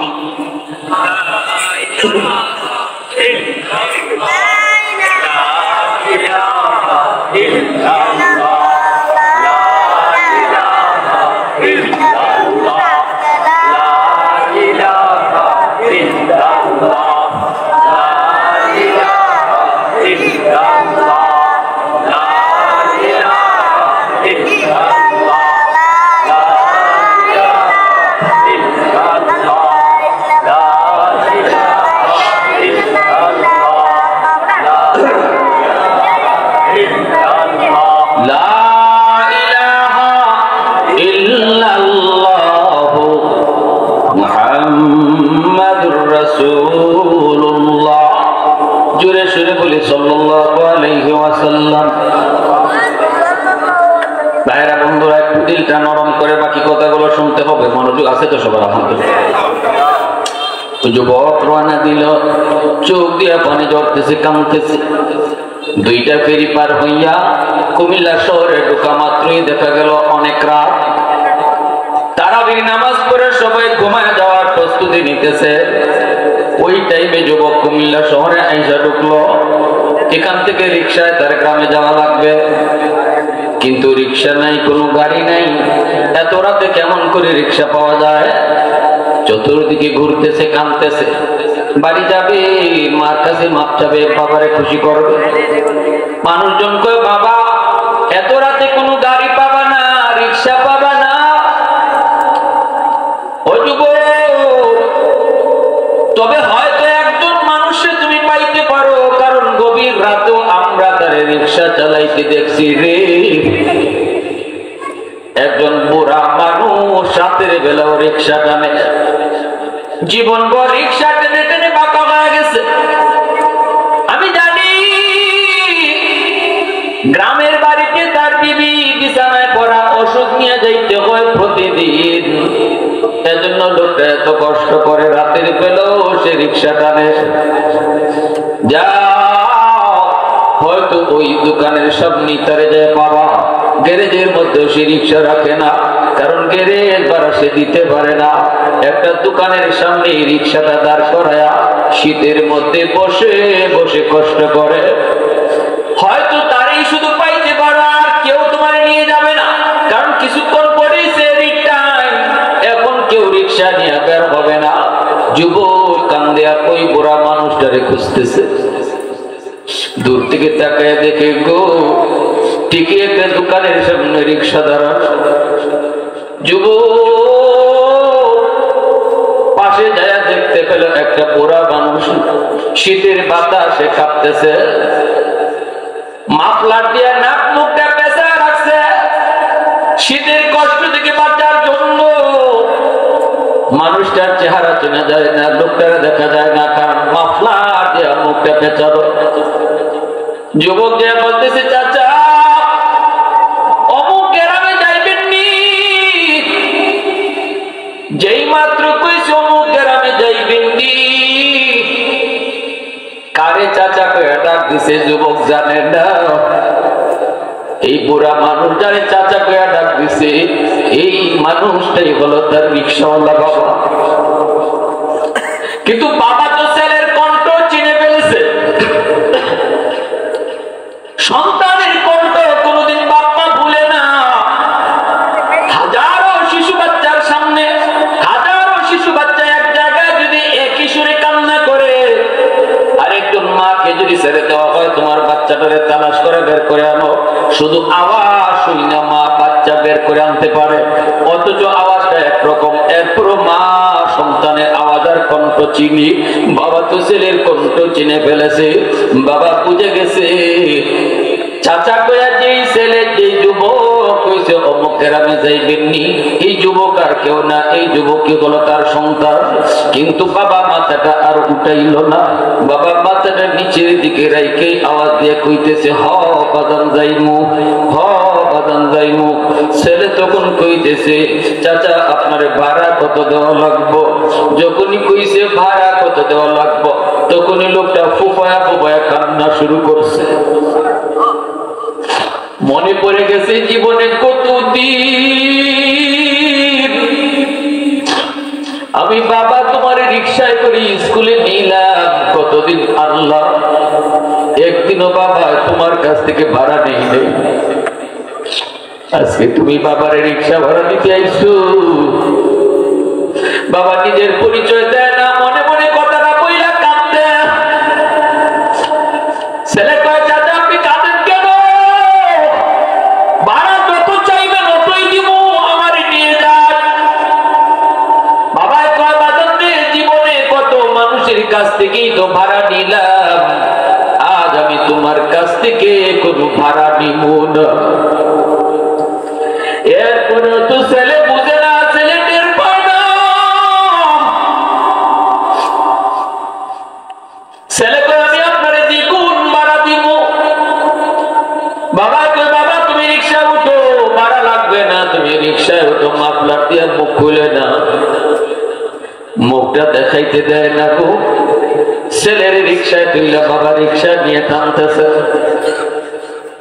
নরম করে বাকি কথাগুলো শুনতে হবে, মনোযোগ আছে তো সবার? যুবক রওনা দিল, চোখ দিয়ে পানি ঝরতেছে, কাঁদতেছে। 2টা ফেরি পার হইয়া কুমিল্লা শহরে ঢোকা মাত্রই দেখা গেল অনেক রাত। তারাবির নামাজ পড়ে সবাই ঘুমায় যাওয়ার প্রস্তুতি নিতেছে। ওই টাইমে যুবক কুমিল্লা শহরে আইসা ঢুকলো। এখান থেকে রিক্সায় তার গ্রামে যাওয়া লাগবে, কিন্তু রিক্সা নাই, কোনো গাড়ি নাই। এত রাতে কেমন করে রিক্সা পাওয়া যায়? চতুর্দিকে ঘুরতেছে, কাঁদতেছে। বাড়ি যাবে, মার কাছে মাপ চাবে, বাবারে খুশি করবে। মানুষজন কয় বাবা এত রাতে কোনো গাড়ি পাবা না, রিক্সা পাবা না। ও যুবক, তবে হয়তো একজন মানুষে তুমি পাইতে পারো, কারণ গভীর রাতেও আমরা তারে রিক্সা চালাইতে দেখছি রে। একজন বুড়া মানুষ রাতের বেলাও রিক্সা টানে, জীবন ভর রিক্সা টেনে টেনে বাঁকা হয়ে গেছে। আমি জানি গ্রামের বাড়িতে তার বিবি বিছানায় পড়া, ওষুধ নিয়ে যাইতে হয় প্রতিদিন। এজন্য লোকটা এত কষ্ট করে, রাতের বেলাও সে রিক্সা টানে। যা হয়তো ওই দোকানের সব নিতারে যায় পাবা, গ্যারেজের মধ্যে সে রিক্সা রাখে না, কারণ গ্যারেজ ভাড়া সে দিতে পারে না। একটা দোকানের সামনে রিক্সাটা দাঁড় করায়া শীতের মধ্যে বসে বসে কষ্ট করে। হয়তো তারই শুধু পাইতে পারো, আর কেউ তোমার নিয়ে যাবে না, কারণ কিছুক্ষণ পরেই সে রিটাইম। এখন কেউ রিক্সা নিয়ে বের হবে না। যুবক কান্দে আর ওই বুড়া মানুষটারে খুঁজতেছে। দূর থেকে তাকায় দেখে গো, ঠিকই একটা দোকানের সামনে রিক্সা দাঁড়া। যুবক পাশে যায় দেখতে পেল একটা বুড়া মানুষ শীতের বাতাসে কাঁপতেছে, মাফলার দিয়ে নাক মুখটা পেঁচা রাখছে। শীতের কষ্ট থেকে বাঁচার জন্য মানুষটার চেহারা চেনা যায় না, লোকটারে দেখা যায় না, কারণ মাফলার দিয়ে মুখটা পেঁচানো। যুবক যে বলতেছে, চাচা অমুক গ্রামে যাইবেন নি? যেই মাত্র কইছে অমুক গ্রামে যাইবেন নি, কারে চাচা কয়ে ডাক দিছে যুবক জানে না। এই বুড়া মানুষ যারে চাচা কয়ে ডাক দিছে, এই মানুষটাই হলো তার রিক্সাওয়ালা বাবা। কিন্তু বাবা তো ছেলের কণ্ঠ চিনে ফেলেছে। সন্তানের কণ্ঠ কোনদিন বাপ্পা ভুলে না। হাজারো শিশু বাচ্চার সামনে হাজারো শিশু বাচ্চা এক জায়গায় যদি একই সুরে কান্না করে, আরেকজন মাকে যদি ছেড়ে দেওয়া হয় তোমার বাচ্চাটারে তালাশ করে বের করে আনো, শুধু আওয়াজ শুনি না মা বাচ্চা বের করে আনতে পারে, অথচ আওয়াজটা একরকম। এরপরও মা সন্তানের আওয়াজ আর কণ্ঠ চিনি। বাবা তো ছেলের কণ্ঠ চিনে ফেলেছে, বাবা বুঝে গেছে। চাচা কয়া যেই ছেলে যেই যুবক কইছে অমুক গ্রামে যাইবেননি, এই যুবক আর কেউ না, এই যুবকই হলো তার সন্তান। কিন্তু বাবা মাথাটা আর উঠাইল না, বাবা মাথাটা নিচের দিকে রাইকে আওয়াজ দিয়ে কইতেছে, হ বাদান যাইমু, হ বাদান যাইমু। ছেলে তখন কইতেছে, চাচা আপনার ভাড়া কত দেওয়া লাগবো? যখনই কইছে ভাড়া কত দেওয়া লাগবো, তখনই লোকটা ফুফায়া ফুফায়া কান্না শুরু করছে। মনে পড়ে গেছে জীবনে কতদিন আমি বাবা তোমার রিক্সায় করে স্কুলে নিলাম, কতদিন আনলাম, একদিনও বাবা তোমার কাছ থেকে ভাড়া নেই নেই। আজকে তুমি বাবার রিক্সা ভাড়া দিতে আইছো। বাবা নিজের পরিচয় দেয় না, মনে মনে কথাটা বইলা কাঁদতে। ছেলে কয়, চাচা আপনি কাঁদেন কেন? ভাড়া যত চাইবেন অতই দিব, আমার নিয়ে যান। বাবাই কয়, বাজার জীবনে কত মানুষের কাছ থেকেই তো ভাড়া নিলাম, আজ আমি তোমার কাছ থেকে কোনো ভাড়া নিব না। এরপরে তো ছেলে বুঝে না, ছেলে টের পায় না। ছেলে কয়, আমি আপনার দ্বিগুণ ভাড়া দিব। বাবা কয়, বাবা তুমি রিক্সা উঠো, ভাড়া লাগবে না, তুমি রিক্সায় উঠো। মাফলার দিয়ে মুখ খুলে না, মুখটা দেখাইতে দেয় না গো। ছেলের রিক্সায় তুইলা বাবা রিক্সা নিয়ে টানতেছে।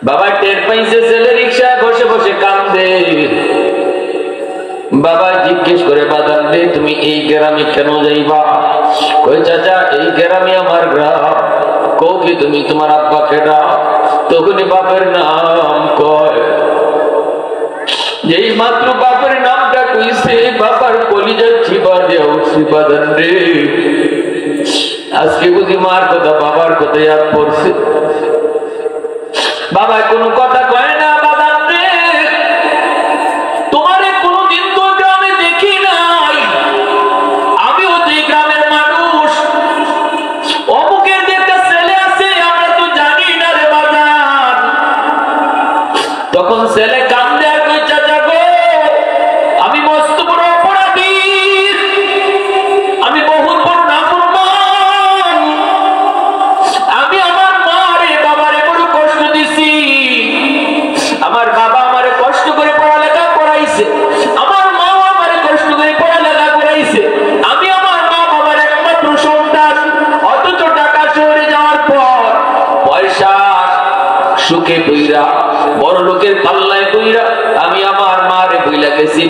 বাবা টের পাইছে ছেলে রিক্সায় বসে বসে কান্দে। বাবা জিজ্ঞেস করে, বাদান রে তুমি এই গ্রামে কেন যাইবা? কই, চাচা এই গ্রামে আমার গ্রাম। কও কি তুমি তোমার আব্বাকে ডাক। তখনই বাপের নাম কয়। যেই মাত্র বাপের নামটা কইছে, বাবার কলিজা চিবা দেয়া উঠছে। বাদান রে আজকে বুঝি মার কথা বাবার কথা ইয়াদ পড়ছে। বাবা কোনো কথা কয় না। বাদান রে তোমারে কোনদিন তো গ্রামে দেখি নাই, আমিও তো এই গ্রামের মানুষ। অমুকের যে একটা ছেলে আছে আমরা তো জানি না রে বাজান। তখন ছেলে কান্দে আর কই, চাচা গো আমি মস্ত বড় অপরাধী, আমি বহুত বড় নাফরমান, আমি আমার মারে বাবারে বড় কষ্ট দিছি।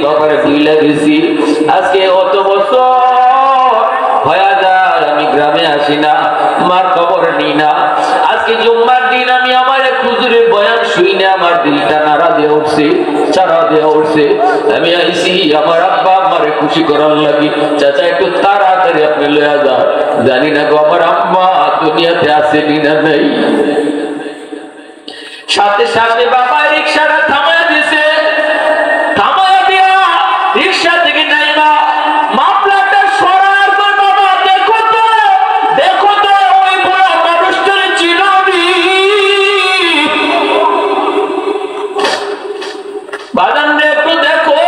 বাবারে ভুইলা গেছি। আজকে অত বছর হয়ে যায় আমি গ্রামে আসি না, মার খবর নিই না। আজকে জুম্মার দিন আমি আমার হুজুরের বয়ান শুই না, আমার দিলটা নাড়া দিয়ে উঠছে, চারা দিয়ে উঠছে। আমি আইসি আমার আব্বা আমারে খুশি করার লাগি। চাচা একটু তাড়াতাড়ি আপনি লইয়া যান, জানি না গো আমার আম্মা দুনিয়াতে আছে না নাই। সাথে সাথে বাবা রিক্সাটা থামায় দিছে, থামায় দিয়া রিক্সা থেকে নাইবা মামলাটা সরার পর বাবা দেখো তো ওই বড় মানুষটারে চিনাবি বাজান, একটু দেখো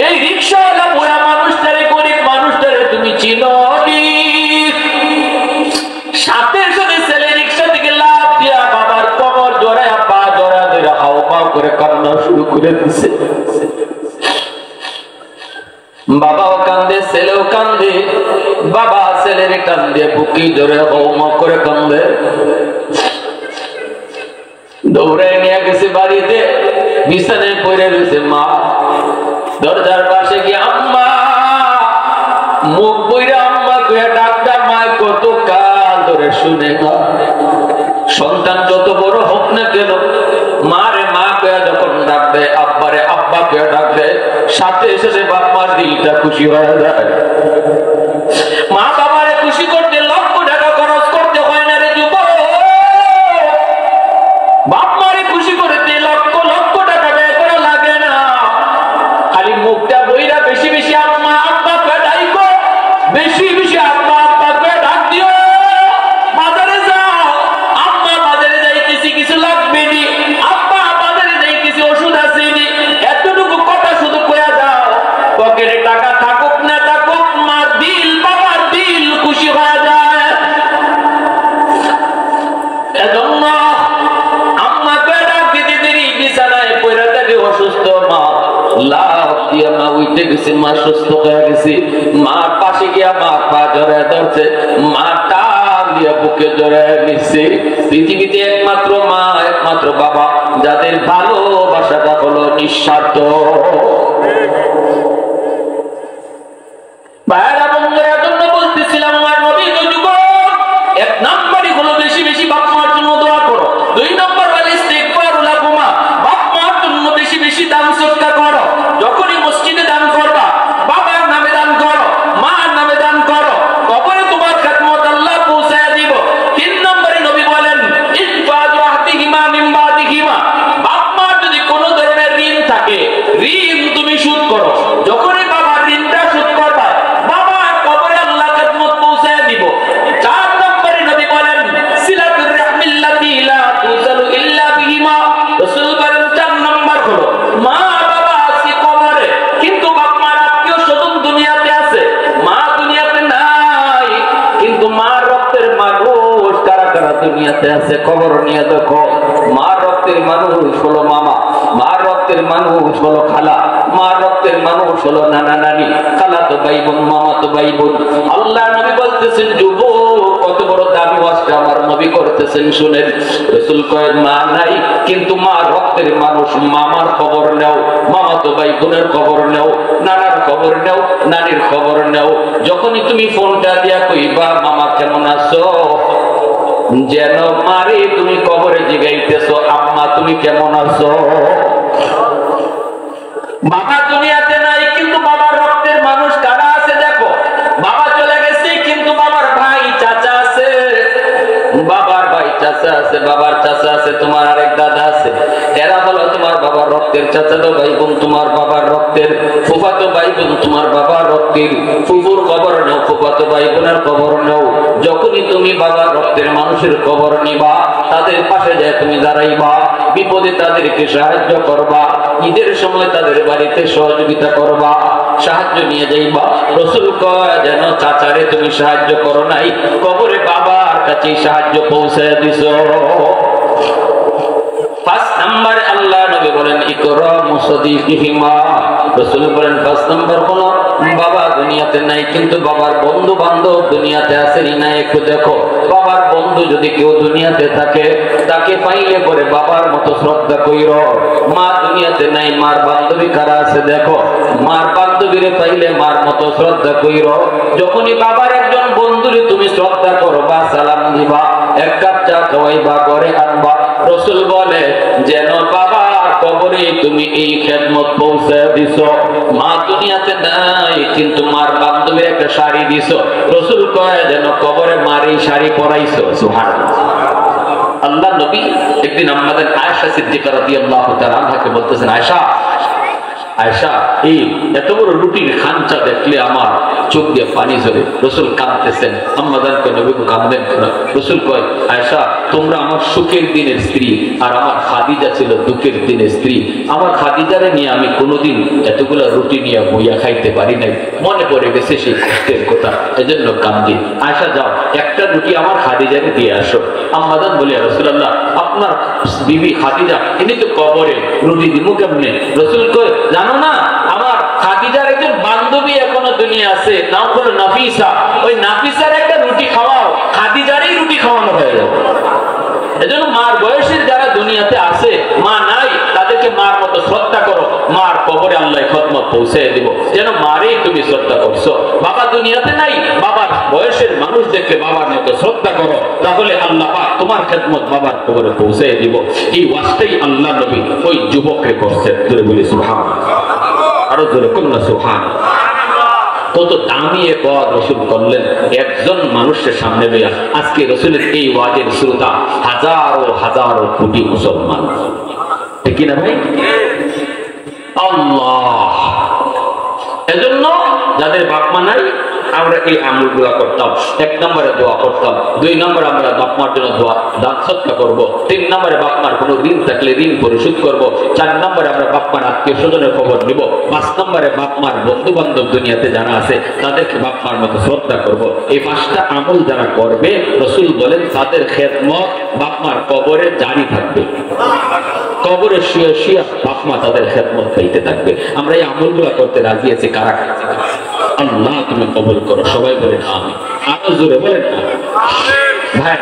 এই রিক্সাওয়ালা বুড়া মানুষটারে, গরিব মানুষটারে তুমি চিনবি। সাথে সাথে ছেলে রিক্সা থেকে লাফ দিয়া বাবার কোমর জড়ায় পা জড়া ধরে হাও পাও করে কান্না শুরু করে দিছে। বাবাও কান্দে, ছেলেও কান্দে, বাবা ছেলের কান্দে বুকি ধরে হাও মাও করে কান্দে। দৌড়ে নিয়ে গেছে বাড়িতে, বিছানায় পড়ে রয়েছে মা। দরজার পাশে গিয়ে আম্মা, মুখ বইরা আম্মা কইয়া ডাকটা মায় কত কাল ধরে শুনে না। সন্তান যত বড় হোক না কেন, মারে মা কইয়া যখন ডাক দেয়, আব্বারে আব্বা কইয়া ডাক দেয়, সাথে এসে বাপ মার দিলটা খুশি হয়ে যায়। মা বাবারে খুশি করতে লক্ষ টাকা খরচ করতে হয় না রে যুবক, বাপ মারে খুশি করতে লক্ষ লক্ষ টাকা ব্যয় করা লাগে না। খালি মুখটা বইরা বেশি বেশি আম্মা আব্বা কইয়া ডাইকো, বেশি বেশি আব্বা আব্বা কইয়া ডাক দিও। বাজারে যাও, আম্মা বাজারে যাইতেছি কিছু লাগবে নি, আব্বা বাজারে যাইতেছি ওষুধ আছে নি, এতটুকু কথা শুধু কইয়া দাও। পকেটে টাকা থাকুক না থাকুক, মার দিল বাবার দিল খুশি হয়ে যায়। এজন্য আম্মা কইয়া ডাক দিতে দেরি, বিছানায় পড়ে থাকে অসুস্থ মা, লাভ দিয়া মা উঠে গেছে, মা সুস্থ হয়ে গেছে। মার পাশে গিয়া মা পা জড়ায় ধরছে, মা টান দিয়া বুকে জড়ায় নিচ্ছে। পৃথিবীতে একমাত্র মা, একমাত্র বাবা যাদের ভালোবাসাটা হলো নিঃস্বার্থ। ভাইরা বন্ধুরা, জন্য বলতেছিলাম আমার নবী যুবক, এক নাম্বারই হলো বেশি বেশি বাপ মার জন্য দোয়া করো। 2 নম্বর হলো ইস্তিগফারুল লাকুমা, বাপ মার জন্য বেশি বেশি দান সদকা করো। যখনই মসজিদে দান করবা, বাবার নামে দান করো, মার নামে দান করো, কবরে তোমার খিদমত আল্লাহ পৌঁছায় দিব। 3 নম্বরে নবী বলেন ইনফাজু আহদিহিমা মিন বাদিহিমা, বাপ মার যদি কোনো ধরনের ঋণ থাকে, ঋণ তুমি শোধ করো। যখনই বাবার ঋণটা শোধ করবা, বাবার কবরে আল্লাহ খিদমত পৌঁছায় দিব। 4 নম্বরে নবী বলেন সিলাতুর রাহমিল্লাতি লা তুসালু ইল্লা বিহিমা, রাসূল বলেন 4 নম্বর হলো মা বাবা আছে কবরে, কিন্তু বাপ মার আত্মীয় স্বজন দুনিয়াতে আছে, মা দুনিয়াতে নাই। কিন্তু মার রক্তের মানুষ কারা কারা দুনিয়াতে আছে, খবর নিয়ে দেখো। মার রক্তের মানুষ হলো মামা, মার রক্তের মানুষ হলো খালা, মার রক্তের মানুষ হলো নানা নানি, খালাতো ভাই বোন, মামাতো ভাই বোন। আল্লাহ নবী বলতেছেন যুবক, কত বড় দামি ওয়াজটা আমার নবী করতেছেন শুনেন। রাসূল কয় মা নাই, কিন্তু মা রক্তের মানুষ, মামার খবর নাও, মামাতো ভাই বোনের খবর নাও, নানার খবর নাও, নানির খবর নাও। যখনই তুমি ফোনটা দিয়া কইবা মামা কেমন আছো, যেন মারে তুমি কবরে জিগাইতেছো আম্মা তুমি কেমন আছো। বাবা দুনিয়াতে নাই, কিন্তু বাবার রক্তের মানুষ কারা আছে দেখো। বাবা চলে গেছে, কিন্তু বাবার ভাই চাচা আছে, বাবার ভাই চাচা আছে, বাবার চাচা আছে, তোমার আরেক দাদা আছে। এরা হলো তোমার বাবার রক্তের চাচাতো ভাই বোন, তোমার বাবার রক্তের ফুফাতো ভাই বোন, তোমার বাবার রক্তের। ফুফুর খবর নাও, ফুফাতো ভাই বোনের খবর নাও। যখনই তুমি বাবার রক্তের মানুষের খবর নিবা, তাদের পাশে যায় তুমি দাঁড়াইবা, বিপদে তাদেরকে সাহায্য করবা, ঈদের সময় তাদের বাড়িতে সহযোগিতা করবা, সাহায্য নিয়ে যাইবা। রাসূল কয় যেন চাচারে তুমি সাহায্য করো নাই, কবরে বাবার কাছে সাহায্য পৌঁছায় দিছো। 5 নম্বর আল্লাহ নবী বলেন ইকরামু সাদিকিহিমা, রাসূল বলেন 5 নম্বর হলো বাবা দুনিয়াতে নাই, কিন্তু বাবার বন্ধু বান্ধব দুনিয়াতে আছে নাই একটু দেখো। বাবার বন্ধু যদি কেউ দুনিয়াতে থাকে, তাকে পাইলে পরে বাবার মতো শ্রদ্ধা কইর। মা দুনিয়াতে নাই, মার বান্ধবী কারা আছে দেখো, মার বান্ধবীরে পাইলে মার মতো শ্রদ্ধা কইর। যখনই বাবার একজন বন্ধুরে তুমি শ্রদ্ধা করবা, সালাম দিবা, এক কাপ চা খাওয়াইবা, ঘরে আনবা, রাসূল বলে যেন বাবার কবরে তুমি এই খেদমত পৌঁছে দিছো। মা দুনিয়াতে নাই কিন্তু মার বান্ধবীর একটা শাড়ি দিছো, রাসূল কয় যেন কবরে মার এই শাড়ি পরাইছো। সুবহানাল্লাহ। আল্লাহ নবী একদিন আমাদের আয়েশা সিদ্দিকা রাদিয়াল্লাহু তাআলা আনহাকে বলতেছেন, আয়েশা আয়েশা, এই এত বড় রুটির খাঞ্চা দেখলে আমার চোখ দিয়ে পানি ঝরে। রাসূল কাঁদতেছেন, আম্মাজানকে নবী কাঁদলেন না। রাসূল কয়, আয়েশা তোমরা আমার সুখের দিনের স্ত্রী, আর আমার খাদিজা ছিল দুঃখের দিনের স্ত্রী। আমার খাদিজারে নিয়ে আমি কোনোদিন এতগুলো রুটি নিয়ে বইয়া খাইতে পারি নাই, মনে পড়ে গেছে সেই কষ্টের কথা, এজন্য কান্দি। আয়েশা যাও, একটা রুটি আমার খাদিজারে দিয়ে আসো। আম্মাজান বলে, রাসূলুল্লাহ আপনার বিবি খাদিজা ইনি তো কবরে, রুটি দিমু কেমনে? রাসূল কয়, জানো না আমার খাদিজার একজন বান্ধবী এখনো দুনিয়া আছে, নাম হলো নাফিসা। ওই নাফিসার একটা রুটি খাওয়াও, খাদিজারই রুটি খাওয়ানো হয়ে যাবে। এজন্য মার বয়সের যারা দুনিয়াতে আছে, মা নাই, তাদেরকে মার মতো শ্রদ্ধা করো। মার কবরে আল্লাহ খেদমত পৌঁছে দিব, যেন মারেই তুমি শ্রদ্ধা করছো। বাবা দুনিয়াতে নাই, বাবার বয়সের মানুষ দেখলে বাবার মতো শ্রদ্ধা করো, তাহলে আল্লাহ পাক তোমার খেদমত বাবার কবরে পৌঁছে দিব। এই ওয়াজটাই আল্লাহ নবী ওই যুবককে করছেন। জোরে বলি সুবহানাল্লাহ, আরো জোরে কন্যা সুবহানাল্লাহ। কত দামি এক ওয়াজ রাসূল করলেন একজন মানুষের সামনে লইয়া। আজকে রাসূলের এই ওয়াজের শ্রোতা হাজারো হাজারো কোটি মুসলমান, ঠিক কি না ভাই? আল্লাহ, এজন্য যাদের বাপ মা নাই আমরা এই আমলগুলা করতাম। 1 নম্বরে দোয়া করতাম, 2 নম্বরে আমরা বাপ মার জন্য দোয়া দান সদকা করব, 3 নম্বরে বাপ মার কোনো ঋণ থাকলে ঋণ পরিশোধ করব, 4 নম্বরে আমরা বাপ মার আত্মীয় স্বজনের খবর নিব, 5 নম্বরে বাপ মার বন্ধু বান্ধব দুনিয়াতে যারা আছে তাদেরকে বাপ মার মতো শ্রদ্ধা করব। এই 5টা আমল যারা করবে রাসূল বলেন তাদের খেদমত বাপ মার কবরে জারি থাকবে। কবরে শুয়ে শুয়ে বাপ মা তাদের খেদমত পাইতে থাকবে। আমরা এই আমলগুলা করতে রাজি আছি কারা? আল্লাহ তুমি কবুল করো। সবাই বলেন আমিন, আরো জোরে বলেন আমিন। ভাই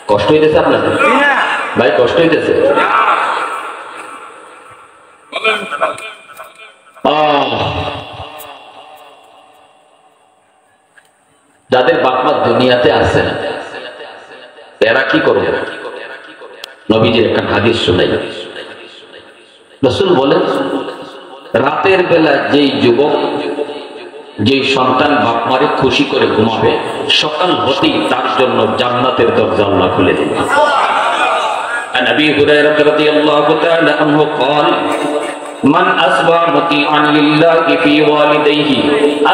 কষ্ট হইতেছে আপনাদের? ভাই কষ্ট হইতেছে? যাদের বাপ মা দুনিয়াতে আছে এরা কি করবে? নবীজির একটা হাদিস শুনাই। রাসূল বলেন রাতের বেলা যেই যুবক যেই সন্তান বাপ মারে খুশি করে ঘুমাবে, সকাল হতেই তার জন্য জান্নাতের দরজা আল্লাহ খুলে দেবে। عن أبي هريرة رضي الله تعالى عنه قال من أصبح مطيعا لله في والديه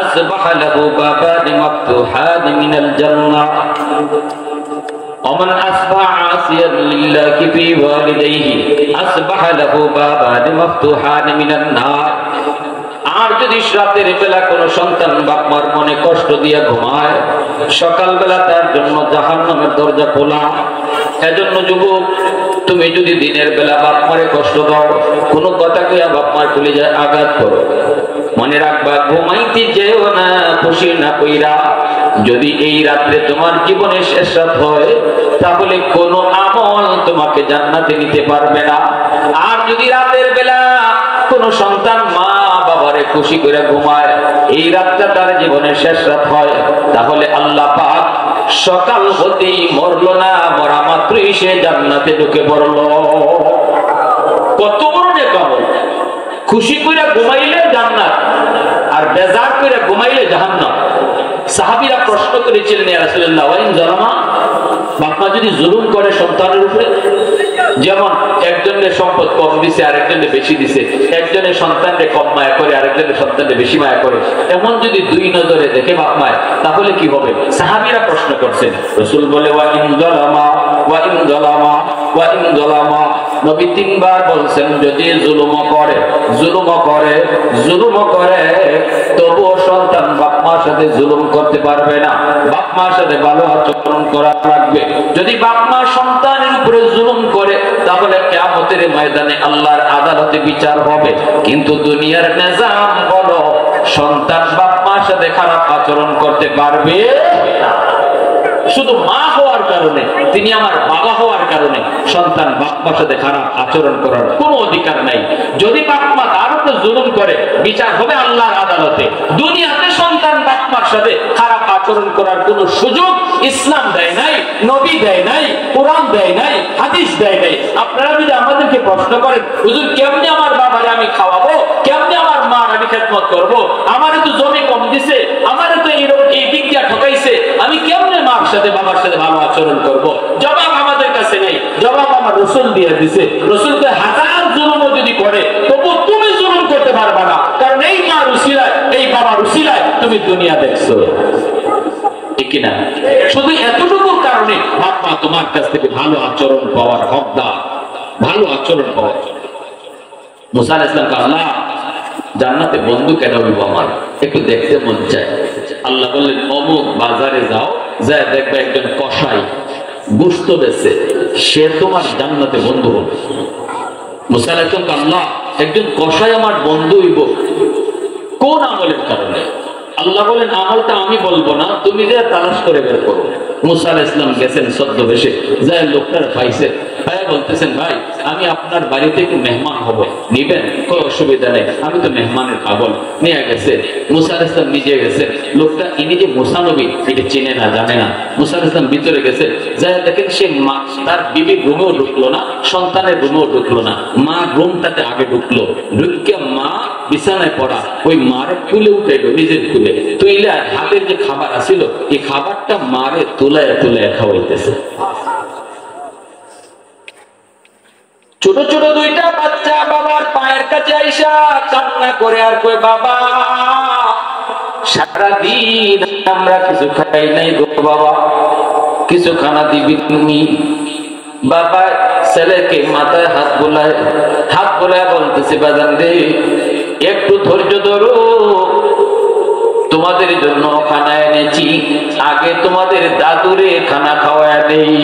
أصبح له بابان مفتوحان من الجنة ومن أصبح عاصيا لله في والديه أصبح له بابان مفتوحان من النار। আর যদি রাতের বেলা কোন সন্তান বাপ মার মনে কষ্ট দিয়ে ঘুমায়, সকাল বেলা তার জন্য জাহান্নামের দরজা খোলা। এজন্য যুবক, তুমি যদি দিনের বেলা বাপ মারে কষ্ট দাও, কোনো কথা কইয়া বাপ মার কলিজায় আঘাত করো, মনে রাখবা ঘুমাইতে যেও না খুশি না কইরা। যদি এই রাত্রে তোমার জীবনের শেষ রাত হয়, তাহলে কোনো আমল তোমাকে জান্নাতে নিতে পারবে না। আর যদি রাতের বেলা কোন সন্তান মা বাবারে খুশি করে ঘুমায়, এই রাতটা তার জীবনের শেষ রাত হয়, তাহলে আল্লাহ পাক সকাল হতেই মরলো না, মরা মাত্রই সে জান্নাতে ঢুকে পড়লো। কত বড় নেকামল! খুশি করে ঘুমাইলে জান্নাত, আর বেজার করে ঘুমাইলে জাহান্নাম। সাহাবীরা প্রশ্ন করেছিলেন, ইয়া রাসূলুল্লাহ ওয়াইন জালামা, বাপ মা যদি জুলুম করে সন্তানের উপরে, যেমন একজনের সম্পদ কম দিছে আরেকজনের বেশি দিছে, একজনের সন্তানকে কম মায়া করে আরেকজনের সন্তানকে বেশি মায়া করে, এমন যদি দুই নজরে দেখে বাপ মায়, তাহলে কি হবে? সাহাবীরা প্রশ্ন করছেন। রাসূল বলে ওয়া ইন জালামা ওয়া ইন জালামা ওয়া ইন জালামা। নবী 3 বার বলছেন যদি জুলুম করে তবুও সন্তান বাপ মার সাথে জুলুম করতে পারবে না, বাপ মার সাথে ভালো আচরণ করা লাগবে। যদি বাপ মা সন্তানের উপরে জুলুম করে, তাহলে কিয়ামতের ময়দানে আল্লাহর আদালতে বিচার হবে। কিন্তু দুনিয়ার নিজাম হলো সন্তান বাপ মা মার সাথে খারাপ আচরণ করতে পারবে শুধু মা হওয়ার কারণে, তিনি আমার বাবা হওয়ার কারণে সন্তান বাপ মার সাথে খারাপ আচরণ করার কোনো অধিকার নাই। যদি বাপ মা তার উপরে জুলুম করে, বিচার হবে আল্লাহর আদালতে। দুনিয়াতে সন্তান বাপ মার সাথে খারাপ আচরণ করার কোনো সুযোগ ইসলাম দেয় নাই, নবী দেয় নাই, কোরআন দেয় নাই, হাদিস দেয় নাই। আপনারা যদি আমাদেরকে প্রশ্ন করেন, হুজুর কেমনে আমার বাবারে আমি খাওয়াবো, কেমনে আমার মার আমি খেদমত করবো, আমারে তো জমি কম দিছে, আমারে তো এই দিক দিয়া ঠকাইছে, আমি কেমনে মার সাথে বাবার সাথে ভালো আচরণ করব? জবাব আমাদের কাছে নেই, জবাব আমার রাসূল দিয়ে দিয়েছে। রাসূলকে হাজার জুলুমও যদি করে, তবু তুমি জুলুম করতে পারবে না, কারণ এই মার উসিলায়, এই বাবার উসিলায় তুমি দুনিয়া দেখছো, ঠিক কিনা? শুধু এতটুকু কারণে বাপ মা তোমার কাছ থেকে ভালো আচরণ পাওয়ার হকদার, ভালো আচরণ পাওয়ার। মুসা আলাইহিস সালামকে আল্লাহ জান্নাতে বন্ধু কেন হইব, আমার একটু দেখতে মন চায়। আল্লাহ বললেন অমুক বাজারে যাও, যায় দেখবে একজন কসাই গোশত বেচে, সে তোমার জান্নাতে বন্ধু হবে। মুসা আলাইহিস সালামকে আল্লাহ একজন কসাই আমার বন্ধু হইব কোন আমলের কারণে? আল্লাহ বলেন আমলটা আমি বলবো না, তুমি যে তালাশ করে বের করো। মুসা আলাইহিস সালাম গেছেন ছদ্মবেশে, যায় লোকটার পাইছে, ভাই বলতেছেন ভাই আমি আপনার বাড়িতে একটু মেহমান হব, নিবেন? কোনো অসুবিধা নেই, আমি তো মেহমানের পাগল। নিয়ে গেছে, মুসা আলাইহিস সালাম নিজে গেছে। লোকটা ইনি যে মুসা নবী এটা চিনে না, জানে না। মুসা আলাইহিস সালাম ভিতরে গেছে, যায় দেখেন সে মা তার বিবির রুমেও ঢুকলো না, সন্তানের রুমেও ঢুকলো না, মা রুমটাতে আগে ঢুকলো। ঢুকে মা বিছানায় পড়া, ওই মারে তুলে উঠাইলো, নিজের তুলে তুইলে হাতের যে খাবার আসিল, এই খাবারটা মারে তুলায় তুলায় খাওয়াইতেছে। ছোট ছোট দুইটা বাচ্চা বাবার পায়ের কাছে আইসা কান্না করে আর কই, বাবা সারাদিন আমরা কিছু খাই নাই গো বাবা, কিছু খানা দিবি তুমি? বাবা ছেলেকে মাথায় হাত বোলায় বলতেছে, বাজান রে একটু ধৈর্য ধরো, তোমাদের জন্য খানা এনেছি, আগে তোমাদের দাদুরে খানা খাওয়ায় দেই।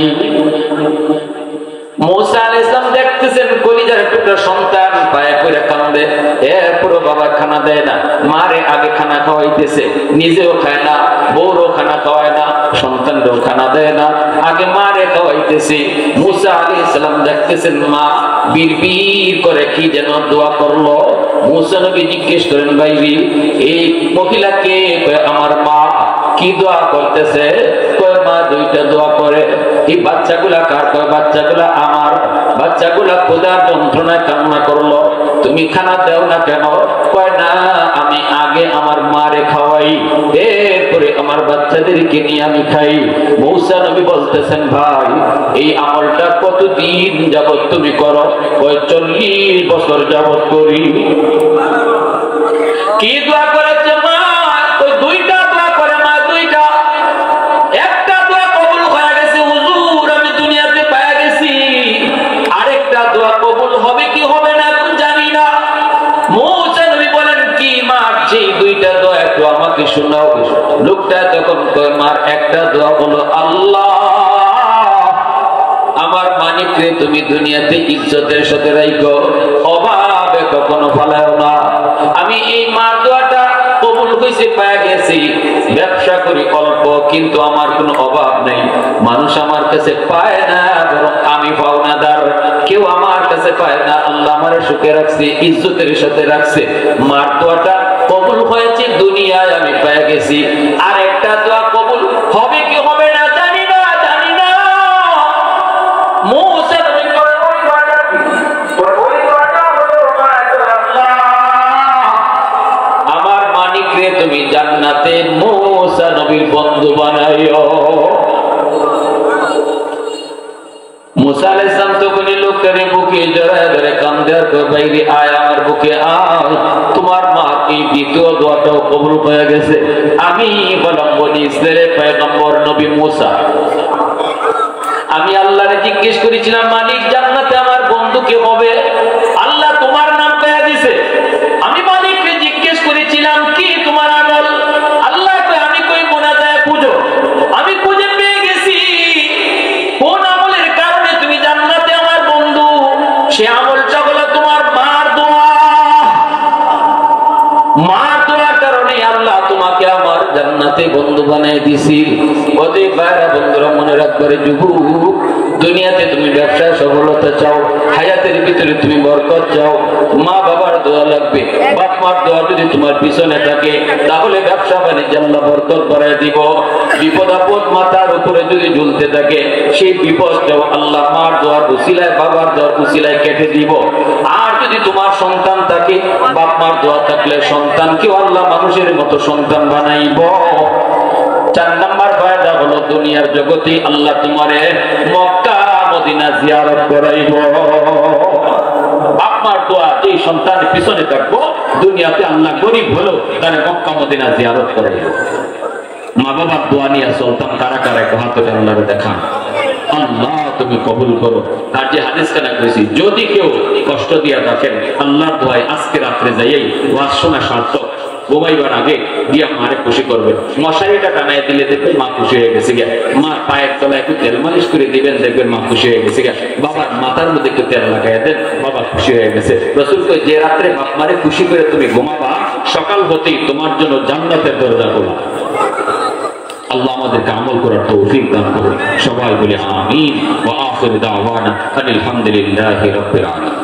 মুসা আলাইহিস সালাম দেখতেছেন কলিজার টুকরা সন্তান পায়ে পড়ে কান্দে, এরপরও বাবা খানা দেয় না, মারে আগে খানা খাওয়াইতেছে, নিজেও খায় না, বউরও খানা খাওয়ায় না, সন্তানকেও খানা দেয় না, আগে মারে খাওয়াইতেছে। মুসা আলাইহিস সালাম দেখতেছেন মা বিড়বিড় করে কি যেন দোয়া করলো। মুসা নবী জিজ্ঞেস করেন, ভাইরি এই মহিলাকে? আমার মা। কি দোয়া করতেছে? কয় মা দুইটা দোয়া করে। এই বাচ্চাগুলা কার? কয় বাচ্চাগুলা আমার। বাচ্চাগুলা ক্ষুধার যন্ত্রণায় কান্না করলো, তুমি খানা দাও না কেন? কয় না, আমি আগে আমার মারে খাওয়াই, এরপরে আমার বাচ্চাদেরকে নিয়ে আমি খাই। মূসা নবী বলতেছেন, ভাই এই আমলটা কতদিন যাবত তুমি করো? কয় 40 বছর যাবত করি। কি দোয়া করেছে মা? ওই দুইটা দোয়া করে মা, দুইটা। একটা দোয়া কবুল হয়ে গেছে, হুজুর আমি দুনিয়াতে পেয়ে গেছি। আরেকটা দোয়া কবুল হবে কি হবে না এখন জানি না। মূসা নবী বলেন, কি মা যে দুইটা দোয়া একটু আমাকে শোনাও। লোকটা তখন কয়, মার একটা দোয়া হলো, আল্লাহ আমার মানিকরে তুমি দুনিয়াতে ইজ্জতের সাথে রাখো, অভাবে কখনো ফেলাও না। আমি এই মার দোয়াটা কবুল হয়েছে পেয়ে গেছি। ব্যবসা করি অল্প, কিন্তু আমার কোনো অভাব নেই। মানুষ আমার কাছে পায় না, বরং আমি পাওনাদার। কেউ আমার কাছে পায় না, আল্লাহ আমার সুখে রাখছে, ইজ্জতের সাথে রাখছে। মার দোয়াটা কবুল হয়েছে, দুনিয়ায় আমি পেয়ে গেছি। আর একটা দোয়া কবুল হবে কি হবে না জানি না, জানি না। মূসা নবী বলেন, আমার মানিকরে তুমি জান্নাতে মূসা নবীর বন্ধু বানাইও। মূসা আলাইহিস সালাম তখন লোকটারে বুকে জড়ায় ধরে কান্দে আর কয়, বাইরে আয় আমার বুকে আয়, তোমার মা এই দ্বিতীয় দোয়াটাও কবুল হয়ে গেছে। আমি বললাম, বনি ইসরাইলের পয়গম্বর নবী মূসা, আমি আল্লাহরে জিজ্ঞেস করেছিলাম, মালিক জান্নাতে আমার বন্ধু কে হবে? আল্লাহ তোমার নাম পেয়ে দিছে। আমি মালিককে জিজ্ঞেস করেছিলাম, কি তোমার আমল? আল্লাহ কয়, আমি কই মোনাজায় পুজো। আমি খুঁজে পেয়ে গেছি কোন আমলের কারণে তুমি জান্নাতে আমার বন্ধু। সে আমলটা হলো তোমার মার দোয়া। মার দোয়ার কারণে আল্লাহ তোমাকে জান্নাতে বন্ধু বানিয়ে দিছি। ওদের বাইরা বন্ধুরা মনে রাখবারে যুবক, দুনিয়াতে তুমি ব্যবসায় সফলতা চাও, হায়াতের ভিতরে তুমি বরকত চাও, মা বাবার দোয়া লাগবে। বাপ মার দোয়া যদি তোমার পিছনে থাকে তাহলে ব্যবসা বাণিজ্য আল্লাহ বরকত বাড়ায় দিব। বিপদ আপদ মাথার উপরে যদি ঝুলতে থাকে সেই বিপদটাও আল্লাহ মার দোয়ার উসিলায় বাবার দোয়ার উসিলায় কেটে দিব। আর যদি তোমার সন্তান থাকে, বাপ মার দোয়া থাকলে সন্তানকেও আল্লাহ মানুষের মতো সন্তান বানাইব। 4 নাম্বার ফায়দা হলো দুনিয়ার জগতে আল্লাহ তোমারে মক্কা মদিনা জিয়ারত করাইব। বাপ মার দোয়া এই সন্তানের পিছনে থাকবো, দুনিয়াতে আল্লাহ গরিব হলো তাহলে মক্কা মদিনা জিয়ারত করাইব। মা বাবার দোয়া নিয়ে চলতাম, কারা কারা একটু হাত তুলে আল্লাহকে দেখান। আল্লাহ তুমি কবুল করো। আর যে হাদিস কানা করেছি, যদি কেউ কষ্ট দিয়া রাখেন আল্লাহর দোয়ায় আজকে রাত্রে যাইয়েই ওয়াজ শোনা সার্থক। ঘুমাইবার আগে গিয়া মারে খুশি করবেন, মশারিটা টানাই দিলে দেখবেন মা খুশি হয়ে গেছে গিয়া। মা পায়ের তলায় একটু তেল মালিশ করে দিবেন, দেখবেন মা খুশি হয়ে গেছে গিয়া। বাবার মাথার মধ্যে একটু তেল লাগাই দেন, বাবা খুশি হয়ে গেছে। রাসূল কয় যে রাত্রে বাপ মারে খুশি করে তুমি ঘুমাবা, সকাল হতেই তোমার জন্য জান্নাতের দরজা খোলা। আল্লাহ আমাদেরকে আমল করার তৌফিক দান করুন। সবাই বলে আমিন। ওয়া আখিরু দাওয়ানা আলহামদুলিল্লাহি রাব্বিল আলামিন।